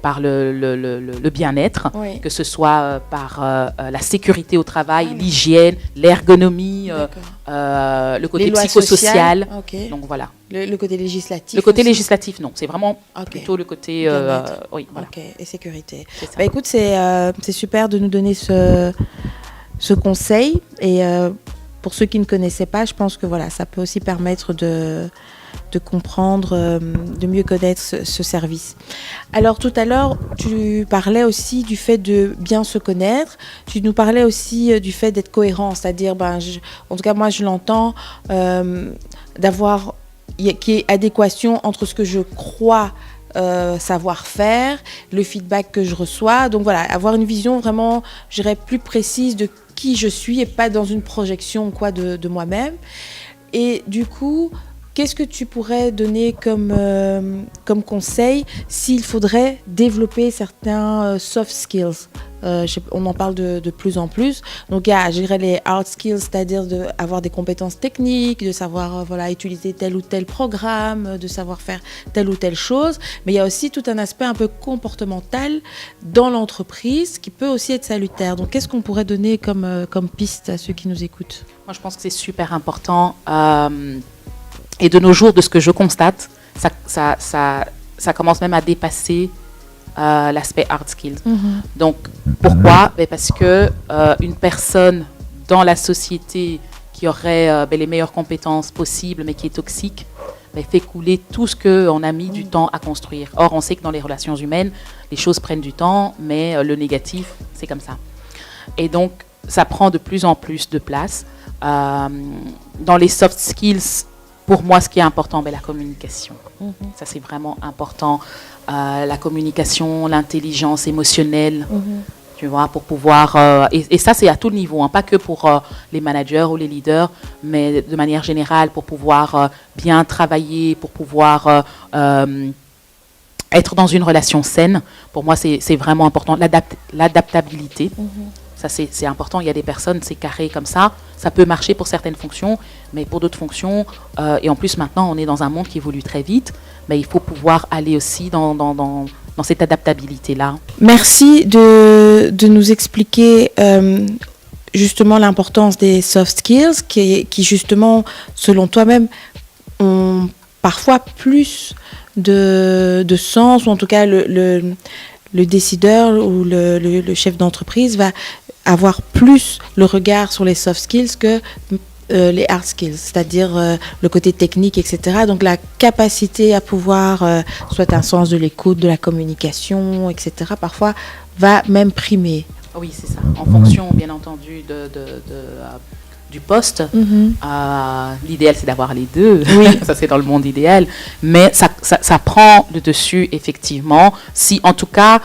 B: par le bien-être, que ce soit par la sécurité au travail, l'hygiène, l'ergonomie, le côté psychosocial. Donc voilà.
A: Le côté législatif.
B: Le côté législatif, non. C'est vraiment plutôt le côté
A: et sécurité. Écoute, c'est super de nous donner ce conseil. Et pour ceux qui ne connaissaient pas, je pense que voilà, ça peut aussi permettre de comprendre, de mieux connaître ce service. Alors tout à l'heure, tu parlais aussi du fait de bien se connaître. Tu nous parlais aussi du fait d'être cohérent, c'est-à-dire, en tout cas moi je l'entends, d'avoir qu'il y ait adéquation entre ce que je crois savoir faire, le feedback que je reçois. Donc voilà, avoir une vision vraiment, je dirais, plus précise de qui je suis et pas dans une projection de moi-même. Et du coup, qu'est-ce que tu pourrais donner comme conseil s'il faudrait développer certains soft skills? On en parle de plus en plus. Donc, il y a, je dirais, les hard skills, c'est-à-dire d'avoir des compétences techniques, de savoir utiliser tel ou tel programme, de savoir faire telle ou telle chose. Mais il y a aussi tout un aspect un peu comportemental dans l'entreprise qui peut aussi être salutaire. Donc, qu'est-ce qu'on pourrait donner comme piste à ceux qui nous écoutent?
B: Moi, je pense que c'est super important. Et de nos jours, de ce que je constate, ça commence même à dépasser l'aspect hard skills. Donc, pourquoi? Parce que une personne dans la société qui aurait les meilleures compétences possibles, mais qui est toxique, fait couler tout ce qu'on a mis du temps à construire. Or, on sait que dans les relations humaines, les choses prennent du temps, mais le négatif, c'est comme ça. Et donc, ça prend de plus en plus de place. Dans les soft skills, pour moi, ce qui est important, la communication. Ça, c'est vraiment important. La communication, l'intelligence émotionnelle, tu vois, pour pouvoir... et ça, c'est à tout le niveau, pas que pour les managers ou les leaders, mais de manière générale, pour pouvoir bien travailler, pour pouvoir être dans une relation saine. Pour moi, c'est vraiment important. L'adaptabilité. Ça, c'est important. Il y a des personnes, c'est carré comme ça. Ça peut marcher pour certaines fonctions, mais pour d'autres fonctions, et en plus, maintenant, on est dans un monde qui évolue très vite, mais il faut pouvoir aller aussi dans cette adaptabilité-là.
A: Merci de nous expliquer justement l'importance des soft skills qui justement, selon toi-même, ont parfois plus de sens, ou en tout cas, le décideur ou le chef d'entreprise va avoir plus le regard sur les soft skills que les hard skills, c'est-à-dire le côté technique, etc. Donc la capacité à pouvoir, soit un sens de l'écoute, de la communication, etc., parfois va même primer.
B: Oui, c'est ça. En fonction, bien entendu, du poste, l'idéal, c'est d'avoir les deux. Oui. Ça, c'est dans le monde idéal. Mais ça prend le dessus, effectivement. Si, en tout cas,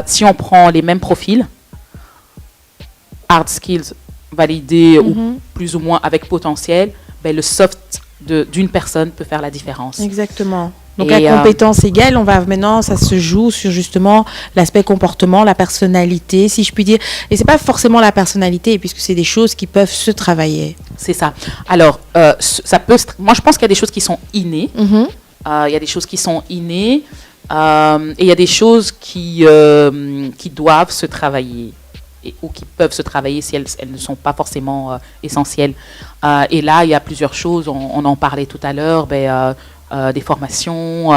B: si on prend les mêmes profils, hard skills validés ou plus ou moins avec potentiel, le soft d'une personne peut faire la différence.
A: Exactement. Donc, à compétences égales, ça se joue sur justement l'aspect comportement, la personnalité, si je puis dire. Et c'est pas forcément la personnalité, puisque c'est des choses qui peuvent se travailler.
B: C'est ça. Alors, moi, je pense qu'il y a des choses qui sont innées. Il y a des choses qui sont innées et il y a des choses qui doivent se travailler ou qui peuvent se travailler si elles ne sont pas forcément essentielles. Et là, il y a plusieurs choses. On en parlait tout à l'heure. Des formations,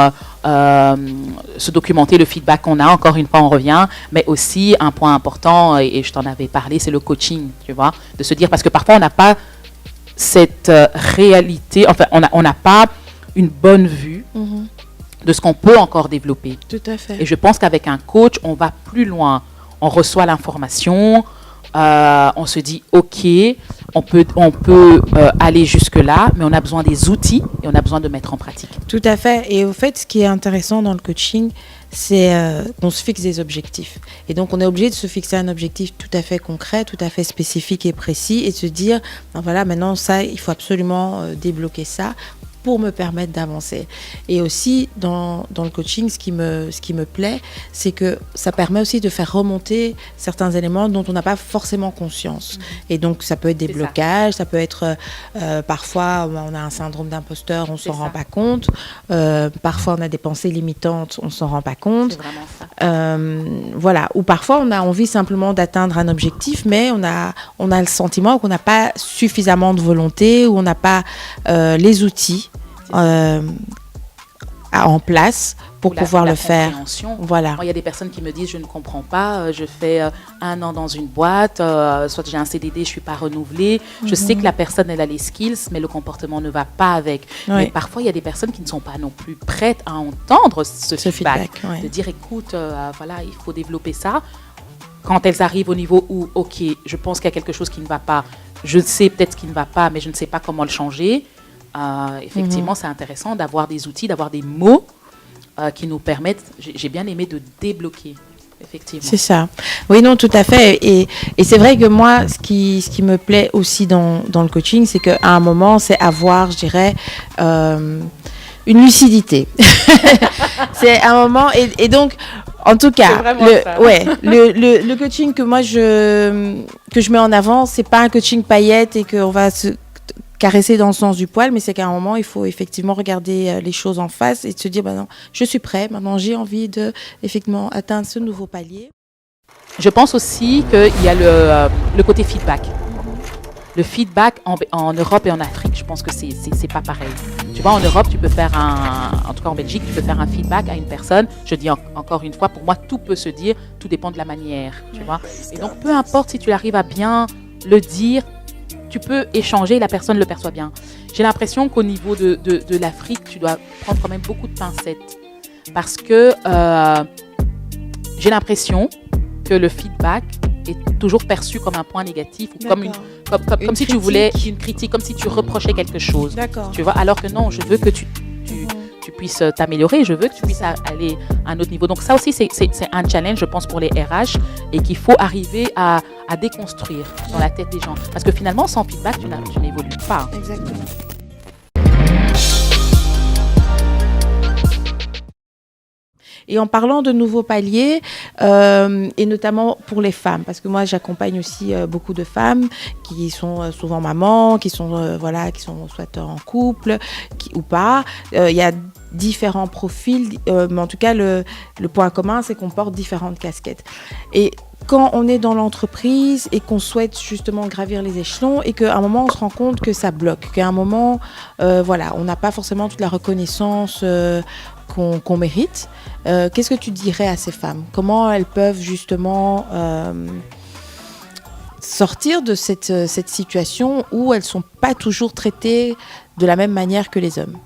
B: se documenter le feedback qu'on a, encore une fois on revient, mais aussi un point important, et je t'en avais parlé, c'est le coaching, tu vois, de se dire, parce que parfois on n'a pas cette réalité, enfin on n'a pas une bonne vue de ce qu'on peut encore développer.
A: Tout à fait.
B: Et je pense qu'avec un coach, on va plus loin, on reçoit l'information, on se dit ok, on peut aller jusque-là, mais on a besoin des outils et on a besoin de mettre en pratique.
A: Tout à fait. Et au fait, ce qui est intéressant dans le coaching, c'est qu'on se fixe des objectifs. Et donc, on est obligé de se fixer un objectif tout à fait concret, tout à fait spécifique et précis, et de se dire, ben voilà, maintenant, ça, il faut absolument débloquer ça pour me permettre d'avancer. Et aussi, dans le coaching, ce qui me plaît, c'est que ça permet aussi de faire remonter certains éléments dont on n'a pas forcément conscience. Et donc, ça peut être des blocages, ça peut être parfois, on a un syndrome d'imposteur, on ne s'en rend pas compte. Parfois, on a des pensées limitantes, on ne s'en rend pas compte.
B: C'est vraiment ça.
A: Voilà. Ou parfois, on a envie simplement d'atteindre un objectif, mais on a le sentiment qu'on n'a pas suffisamment de volonté, ou on n'a pas les outils en place pour pouvoir le faire. Voilà.
B: Moi, il y a des personnes qui me disent, je ne comprends pas, je fais 1 an dans une boîte, soit j'ai un CDD, je ne suis pas renouvelée. Je sais que la personne, elle a les skills, mais le comportement ne va pas avec. Oui. Mais parfois, il y a des personnes qui ne sont pas non plus prêtes à entendre ce feedback. De dire, écoute, voilà, il faut développer ça. Quand elles arrivent au niveau où, ok, je pense qu'il y a quelque chose qui ne va pas, je sais peut-être ce qui ne va pas, mais je ne sais pas comment le changer. Effectivement, c'est intéressant d'avoir des outils, d'avoir des mots qui nous permettent, j'ai bien aimé, de débloquer, effectivement.
A: C'est ça. Oui, non, tout à fait. Et c'est vrai que moi, ce qui me plaît aussi dans le coaching, c'est qu'à un moment, c'est avoir, je dirais, une lucidité. C'est un moment, et donc, en tout cas, le coaching que moi, que je mets en avant, c'est pas un coaching paillette et qu'on va se caresser dans le sens du poil, mais c'est qu'à un moment, il faut effectivement regarder les choses en face et se dire, non, je suis prêt, maintenant j'ai envie de effectivement atteindre ce nouveau palier.
B: Je pense aussi qu'il y a le côté feedback. Le feedback en Europe et en Afrique, je pense que c'est pas pareil. Tu vois, en Europe, tu peux faire en tout cas en Belgique, tu peux faire un feedback à une personne. Je dis encore une fois, pour moi, tout peut se dire, tout dépend de la manière, tu vois. Et donc, peu importe si tu arrives à bien le dire, tu peux échanger, la personne le perçoit bien. J'ai l'impression qu'au niveau de l'Afrique, tu dois prendre quand même beaucoup de pincettes. Parce que j'ai l'impression que le feedback est toujours perçu comme un point négatif, ou comme si tu voulais une critique, comme si tu reprochais quelque chose. Tu vois, alors que non, je veux que tu puisses t'améliorer, je veux que tu puisses aller à un autre niveau. Donc ça aussi, c'est un challenge, je pense, pour les RH, et qu'il faut arriver à déconstruire dans la tête des gens. Parce que finalement, sans feedback, tu n'évolues pas.
A: Exactement. Et en parlant de nouveaux paliers, et notamment pour les femmes, parce que moi j'accompagne aussi beaucoup de femmes qui sont souvent mamans, qui sont soit en couple ou pas. Il y a différents profils, mais en tout cas le point commun, c'est qu'on porte différentes casquettes. Et quand on est dans l'entreprise et qu'on souhaite justement gravir les échelons, et qu'à un moment on se rend compte que ça bloque, qu'à un moment on n'a pas forcément toute la reconnaissance qu'on mérite, qu'est-ce que tu dirais à ces femmes? Comment elles peuvent justement sortir de cette situation où elles ne sont pas toujours traitées de la même manière que les hommes?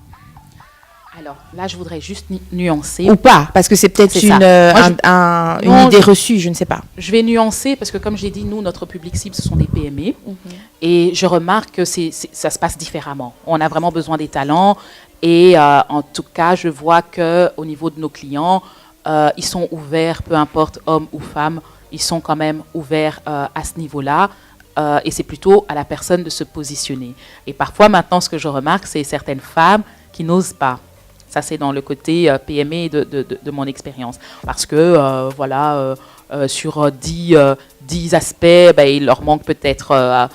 B: Alors là, je voudrais juste nuancer.
A: Ou pas, parce que c'est peut-être une idée reçue, je ne sais pas.
B: Je vais nuancer parce que, comme j'ai dit, nous, notre public cible, ce sont des PME. Et je remarque que ça se passe différemment. On a vraiment besoin des talents. Et en tout cas, je vois qu'au niveau de nos clients, ils sont ouverts, peu importe hommes ou femmes, ils sont quand même ouverts à ce niveau-là. Et c'est plutôt à la personne de se positionner. Et parfois, maintenant, ce que je remarque, c'est certaines femmes qui n'osent pas. Ça, c'est dans le côté PME de mon expérience. Parce que, sur 10 aspects, il leur manque peut-être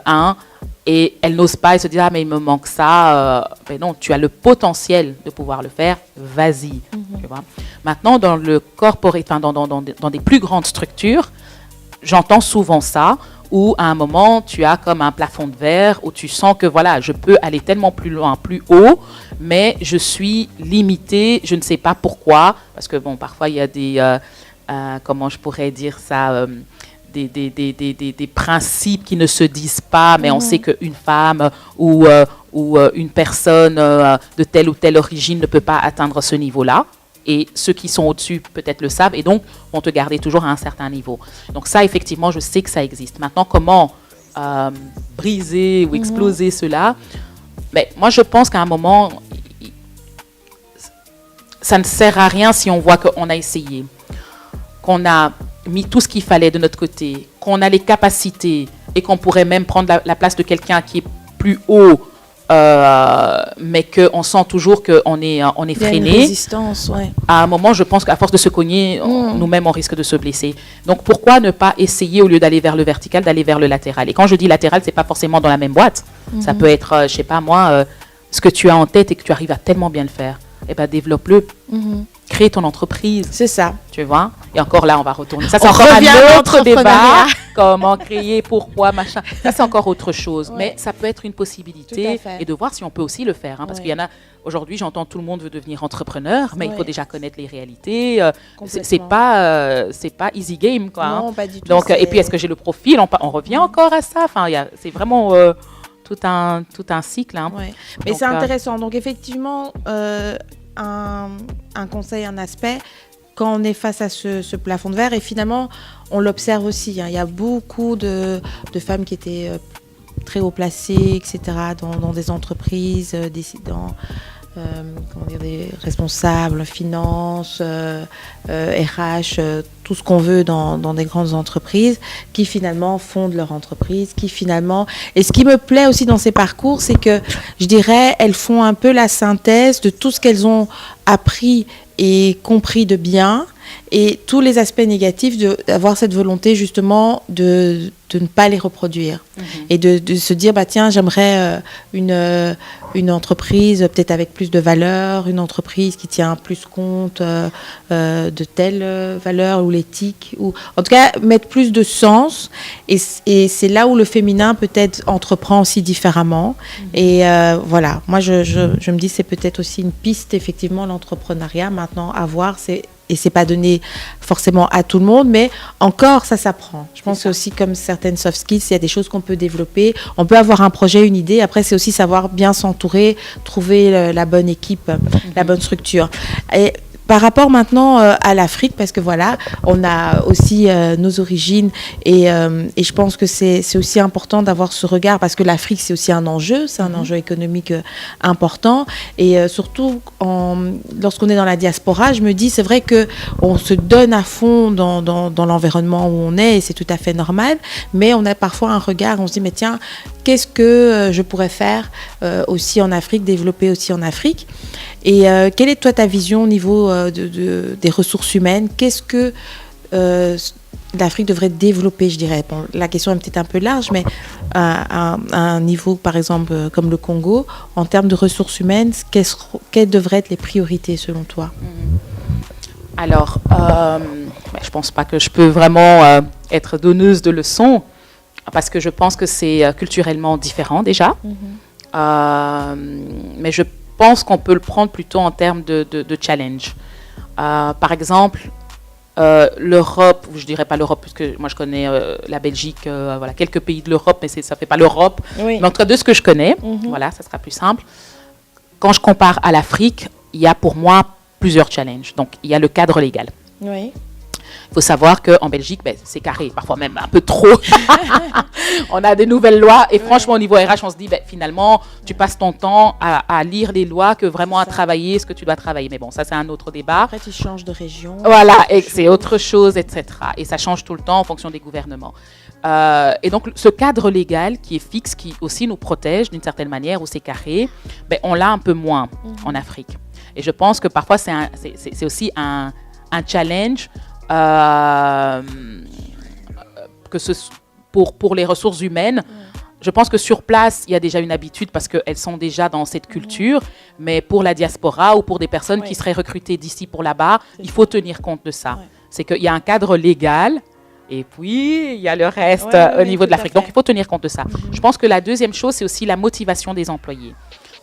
B: un. Et elles n'osent pas, elles se disent « Ah, mais il me manque ça. » Non, tu as le potentiel de pouvoir le faire. Vas-y. Tu vois. Maintenant, dans le corporate, dans des plus grandes structures, j'entends souvent ça, où à un moment, tu as comme un plafond de verre, où tu sens que voilà, je peux aller tellement plus loin, plus haut, mais je suis limitée, je ne sais pas pourquoi, parce que bon, parfois il y a des, comment je pourrais dire ça, des principes qui ne se disent pas, mais on sait qu'une femme ou une personne de telle ou telle origine ne peut pas atteindre ce niveau-là. Et ceux qui sont au-dessus peut-être le savent et donc vont te garder toujours à un certain niveau. Donc ça, effectivement, je sais que ça existe. Maintenant, comment briser ou exploser cela? Moi, je pense qu'à un moment, ça ne sert à rien si on voit qu'on a essayé, qu'on a mis tout ce qu'il fallait de notre côté, qu'on a les capacités et qu'on pourrait même prendre la place de quelqu'un qui est plus haut, mais qu'on sent toujours qu'on est freiné. Il y a une
A: résistance, ouais.
B: À un moment, je pense qu'à force de se cogner, nous-mêmes, on risque de se blesser. Donc, pourquoi ne pas essayer, au lieu d'aller vers le vertical, d'aller vers le latéral? Et quand je dis latéral, ce n'est pas forcément dans la même boîte. Ça peut être, je ne sais pas moi, ce que tu as en tête et que tu arrives à tellement bien le faire. Eh bien, développe-le. Crée ton entreprise.
A: C'est ça.
B: Tu vois? Et encore là, on va retourner. Ça, c'est encore un autre débat. Comment créer, pourquoi, machin. Ça, c'est encore autre chose. Ouais. Mais ça peut être une possibilité. Et de voir si on peut aussi le faire. Hein, parce qu'il y en a, aujourd'hui, j'entends tout le monde veut devenir entrepreneur, mais il faut déjà connaître les réalités. C'est pas easy game, quoi.
A: Non,
B: hein.
A: pas du tout.
B: Donc, et puis, est-ce que j'ai le profil? On revient encore à ça. Enfin, c'est vraiment tout un cycle. Hein.
A: Ouais. Mais donc, c'est intéressant. Donc, effectivement, un conseil, un aspect, quand on est face à ce plafond de verre, et finalement, on l'observe aussi. Hein, il y a beaucoup de femmes qui étaient très haut placées, etc., dans des entreprises, des responsables, finances, RH, tout ce qu'on veut dans des grandes entreprises, qui finalement fondent leur entreprise, Et ce qui me plaît aussi dans ces parcours, c'est que, je dirais, elles font un peu la synthèse de tout ce qu'elles ont appris et compris de bien, et tous les aspects négatifs d'avoir cette volonté justement de ne pas les reproduire et de se dire tiens, j'aimerais une entreprise peut-être avec plus de valeur, une entreprise qui tient plus compte de telle valeur ou l'éthique, ou en tout cas mettre plus de sens, et c'est là où le féminin peut-être entreprend aussi différemment. Et voilà, moi je me dis c'est peut-être aussi une piste, effectivement, l'entrepreneuriat maintenant à voir. Et c'est pas donné forcément à tout le monde, mais encore, ça s'apprend. Je pense que c'est aussi comme certaines soft skills, il y a des choses qu'on peut développer. On peut avoir un projet, une idée. Après, c'est aussi savoir bien s'entourer, trouver la bonne équipe, la bonne structure. Et par rapport maintenant à l'Afrique, parce que voilà, on a aussi nos origines, et je pense que c'est aussi important d'avoir ce regard, parce que l'Afrique, c'est aussi un enjeu, c'est un enjeu économique important, et surtout lorsqu'on est dans la diaspora, je me dis, c'est vrai qu'on se donne à fond dans l'environnement où on est, et c'est tout à fait normal, mais on a parfois un regard, on se dit, mais tiens, qu'est-ce que je pourrais faire aussi en Afrique, développer aussi en Afrique? Et quelle est toi ta vision au niveau des ressources humaines? Qu'est-ce que l'Afrique devrait développer, je dirais? Bon, la question est peut-être un peu large, mais à un niveau, par exemple, comme le Congo, en termes de ressources humaines, quelles devraient être les priorités selon toi?
B: Alors, je ne pense pas que je peux vraiment être donneuse de leçons, parce que je pense que c'est culturellement différent déjà. Mais je pense qu'on peut le prendre plutôt en termes de challenge. Par exemple, l'Europe, ou je ne dirais pas l'Europe, puisque moi je connais la Belgique, voilà, quelques pays de l'Europe, mais ça ne fait pas l'Europe. Oui. Mais en tout cas, de ce que je connais, voilà, ça sera plus simple. Quand je compare à l'Afrique, il y a pour moi plusieurs challenges. Donc, il y a le cadre légal.
A: Oui.
B: Il faut savoir qu'en Belgique, c'est carré, parfois même un peu trop. On a des nouvelles lois et franchement, au niveau RH, on se dit, finalement, tu passes ton temps à lire les lois que vraiment à travailler ce que tu dois travailler. Mais bon, ça, c'est un autre débat.
A: Après, tu changes de région.
B: Voilà, et c'est autre chose, etc. Et ça change tout le temps en fonction des gouvernements. Et donc, ce cadre légal qui est fixe, qui aussi nous protège d'une certaine manière, où c'est carré, on l'a un peu moins en Afrique. Et je pense que parfois, c'est aussi un challenge pour les ressources humaines. Je pense que sur place, il y a déjà une habitude parce qu'elles sont déjà dans cette culture. Mais pour la diaspora ou pour des personnes qui seraient recrutées d'ici pour là-bas, il faut tenir compte de ça. C'est qu'il y a un cadre légal et puis il y a le reste au niveau de l'Afrique. Donc, il faut tenir compte de ça. Je pense que la deuxième chose, c'est aussi la motivation des employés.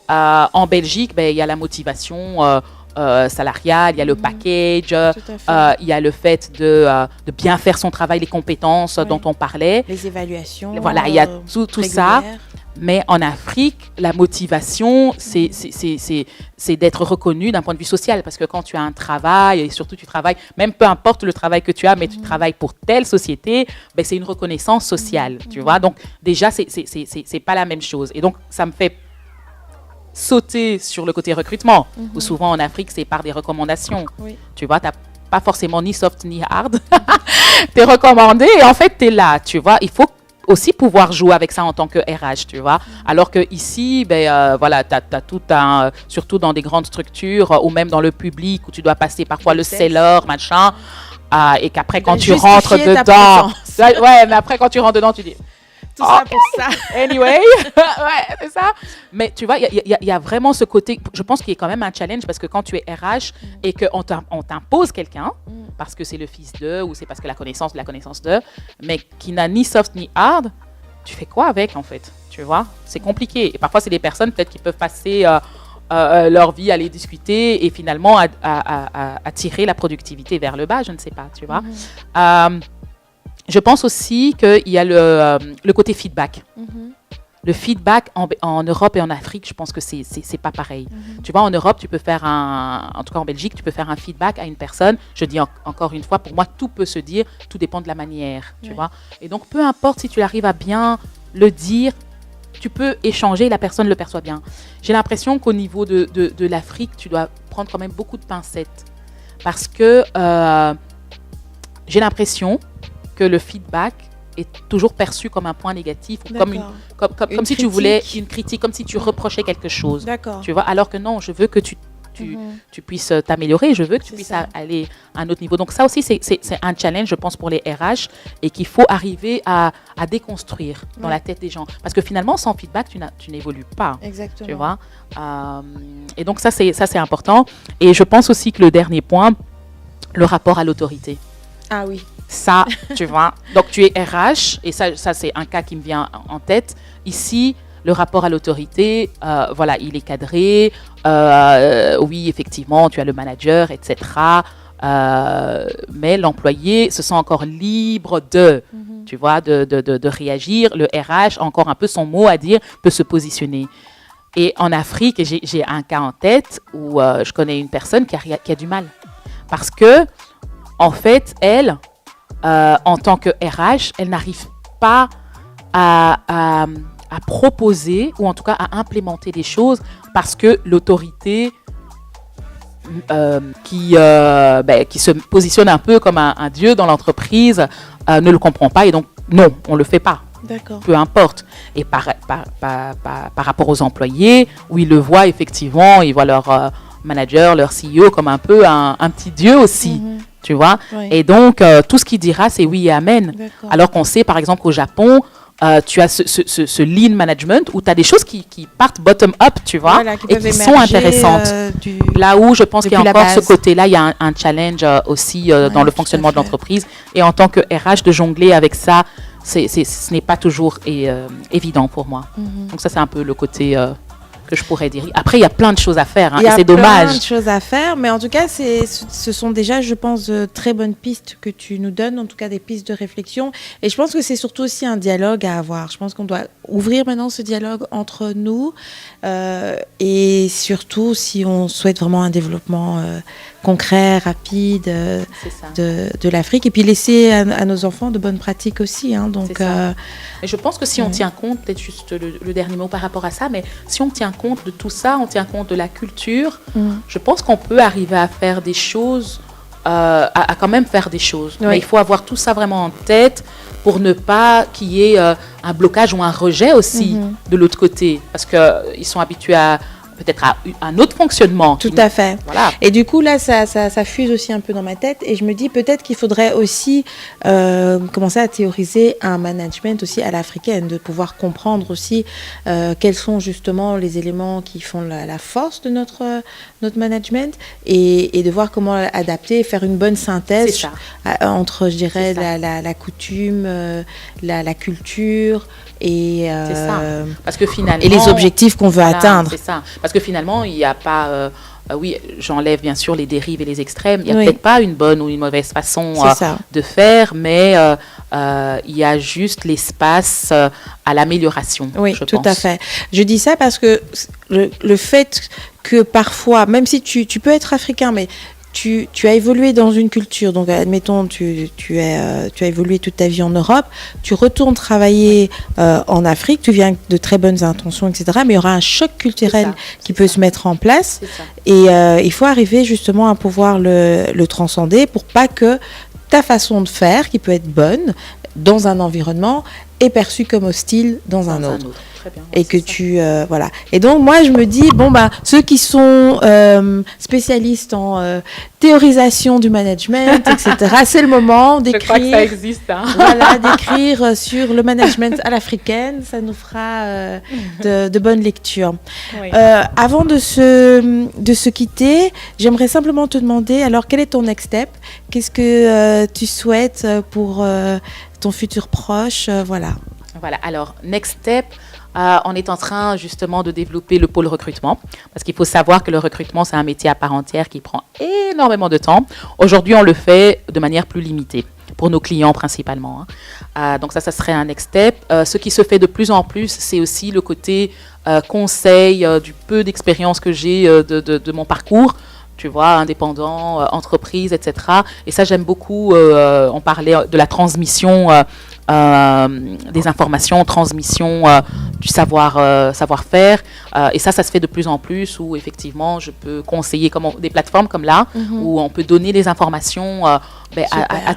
B: En Belgique, il y a la motivation salariale, il y a le package, il y a le fait de bien faire son travail, les compétences dont on parlait.
A: Les évaluations.
B: Voilà, il y a tout ça. Mais en Afrique, la motivation, c'est d'être reconnu d'un point de vue social. Parce que quand tu as un travail, et surtout tu travailles, même peu importe le travail que tu as, mais tu travailles pour telle société, c'est une reconnaissance sociale, tu vois. Donc déjà, c'est pas la même chose. Et donc, ça me fait sauter sur le côté recrutement, où souvent en Afrique, c'est par des recommandations. Tu vois, tu n'as pas forcément ni soft ni hard. Tu es recommandé et en fait, tu es là, tu vois. Il faut aussi pouvoir jouer avec ça en tant que RH, tu vois. Alors que ici, voilà, tu as tout un, surtout dans des grandes structures ou même dans le public où tu dois passer parfois le seller, machin, et qu'après quand tu rentres dedans, mais après quand tu rentres dedans, tu dis
A: tout ça pour ça.
B: Anyway, c'est ça. Mais tu vois, il y a vraiment ce côté, je pense qu'il y a quand même un challenge parce que quand tu es RH et qu'on t'impose quelqu'un, parce que c'est le fils d'eux ou c'est parce que la connaissance d'eux, mais qui n'a ni soft ni hard, tu fais quoi avec en fait, tu vois? C'est compliqué. Et parfois, c'est des personnes peut-être qui peuvent passer leur vie à les discuter et finalement à tirer la productivité vers le bas, je ne sais pas, tu vois? Je pense aussi qu'il y a le côté feedback. Le feedback en Europe et en Afrique, je pense que c'est pas pareil. Tu vois, en Europe, tu peux faire en tout cas en Belgique, tu peux faire un feedback à une personne. Je dis encore une fois, pour moi, tout peut se dire, tout dépend de la manière, tu vois. Et donc, peu importe si tu arrives à bien le dire, tu peux échanger, la personne le perçoit bien. J'ai l'impression qu'au niveau de l'Afrique, tu dois prendre quand même beaucoup de pincettes. Parce que j'ai l'impression que le feedback est toujours perçu comme un point négatif, ou comme si tu voulais une critique, comme si tu reprochais quelque chose. Tu vois, alors que non, je veux que tu puisses t'améliorer, je veux que tu puisses aller à un autre niveau. Donc ça aussi, c'est un challenge, je pense, pour les RH et qu'il faut arriver à déconstruire dans la tête des gens. Parce que finalement, sans feedback, tu n'évolues pas.
A: Exactement.
B: Tu vois, et donc ça, c'est important. Et je pense aussi que le dernier point, le rapport à l'autorité.
A: Ah oui.
B: Ça, tu vois. Donc, tu es RH, et ça c'est un cas qui me vient en tête. Ici, le rapport à l'autorité, voilà, il est cadré. Oui, effectivement, tu as le manager, etc. Mais l'employé se sent encore libre tu vois, de réagir. Le RH a encore un peu son mot à dire, peut se positionner. Et en Afrique, j'ai un cas en tête où je connais une personne qui a du mal. Parce que, en fait, elle, en tant que RH, elle n'arrive pas à proposer ou en tout cas à implémenter des choses parce que l'autorité qui se positionne un peu comme un dieu dans l'entreprise ne le comprend pas et donc non, on ne le fait pas.
A: D'accord.
B: Peu importe. Et par rapport aux employés, où ils le voient effectivement, ils voient leur manager, leur CEO comme un peu un petit dieu aussi. Tu vois, et donc tout ce qu'il dira, c'est oui et amen. D'accord. Alors qu'on sait, par exemple, qu'au Japon, tu as ce lean management où tu as des choses qui partent bottom-up, tu vois, et qui sont intéressantes. Là où je pense qu'il y a encore ce côté-là, il y a un challenge aussi dans le fonctionnement de l'entreprise. Et en tant que RH, de jongler avec ça, ce n'est pas toujours évident pour moi. Donc ça, c'est un peu le côté que je pourrais dire. Après, il y a plein de choses à faire, hein, et c'est dommage. Il y a plein
A: de choses à faire, mais en tout cas, ce sont déjà, je pense, de très bonnes pistes que tu nous donnes, en tout cas des pistes de réflexion. Et je pense que c'est surtout aussi un dialogue à avoir. Je pense qu'on doit ouvrir maintenant ce dialogue entre nous et surtout si on souhaite vraiment un développement concret, rapide de l'Afrique et puis laisser à nos enfants de bonnes pratiques aussi. Hein, donc,
B: et je pense que si on tient compte, peut-être juste le dernier mot par rapport à ça, mais si on tient compte de tout ça, on tient compte de la culture, je pense qu'on peut arriver à faire des choses, à quand même faire des choses. Oui. Mais il faut avoir tout ça vraiment en tête pour ne pas qu'il y ait un blocage ou un rejet aussi de l'autre côté. Parce qu'ils sont habitués à peut-être a un autre fonctionnement.
A: Tout à fait.
B: Voilà.
A: Et du coup, là, ça fuse aussi un peu dans ma tête. Et je me dis peut-être qu'il faudrait aussi commencer à théoriser un management aussi à l'africaine, de pouvoir comprendre aussi quels sont justement les éléments qui font la force de notre management et de voir comment adapter et faire une bonne synthèse entre, je dirais, la coutume, la culture et,
B: c'est ça. Parce que finalement,
A: et les objectifs qu'on veut atteindre.
B: C'est ça. Parce que finalement, il n'y a pas... oui, j'enlève bien sûr les dérives et les extrêmes. Il n'y a peut-être pas une bonne ou une mauvaise façon de faire, mais il y a juste l'espace à l'amélioration.
A: Oui,
B: je
A: tout
B: pense.
A: à fait. Je dis ça parce que le fait que parfois, même si tu peux être africain, mais tu as évolué dans une culture, donc admettons tu as évolué toute ta vie en Europe, tu retournes travailler en Afrique, tu viens avec de très bonnes intentions, etc. Mais il y aura un choc culturel qui peut se mettre en place et il faut arriver justement à pouvoir le transcender pour pas que ta façon de faire, qui peut être bonne dans un environnement, est perçue comme hostile dans un autre.
B: Très bien,
A: et que tu voilà. Et donc moi je me dis ceux qui sont spécialistes en théorisation du management, etc. C'est le moment d'écrire.
B: Je crois que ça existe. Hein.
A: Voilà, d'écrire sur le management à l'africaine, ça nous fera de bonnes lectures. Oui. Avant de se quitter, j'aimerais simplement te demander, alors quel est ton next step? Qu'est-ce que tu souhaites pour ton futur proche? Voilà.
B: Voilà. Alors next step. On est en train justement de développer le pôle recrutement parce qu'il faut savoir que le recrutement, c'est un métier à part entière qui prend énormément de temps. Aujourd'hui, on le fait de manière plus limitée pour nos clients principalement. Donc ça serait un next step. Ce qui se fait de plus en plus, c'est aussi le côté conseil du peu d'expérience que j'ai de mon parcours. Tu vois, indépendant, entreprise, etc. Et ça, j'aime beaucoup. On parlait de la transmission des informations, transmission du savoir-faire. Et ça se fait de plus en plus où, effectivement, je peux conseiller des plateformes comme là, où on peut donner des informations à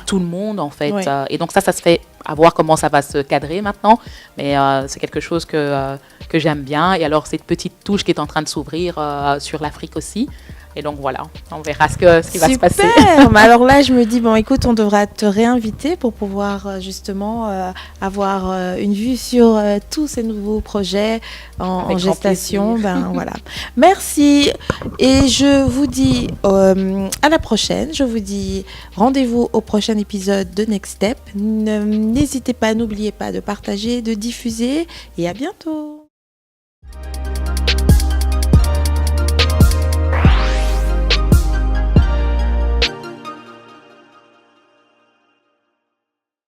B: tout le monde, en fait. Oui. Et donc ça se fait à voir comment ça va se cadrer maintenant. Mais c'est quelque chose que j'aime bien. Et alors, cette petite touche qui est en train de s'ouvrir sur l'Afrique aussi. Et donc voilà, on verra ce qui va se passer.
A: Super. Alors là, je me dis, écoute, on devra te réinviter pour pouvoir justement avoir une vue sur tous ces nouveaux projets en gestation. Voilà. Merci. Et je vous dis à la prochaine. Je vous dis rendez-vous au prochain épisode de Next Step. N'hésitez pas, n'oubliez pas de partager, de diffuser et à bientôt.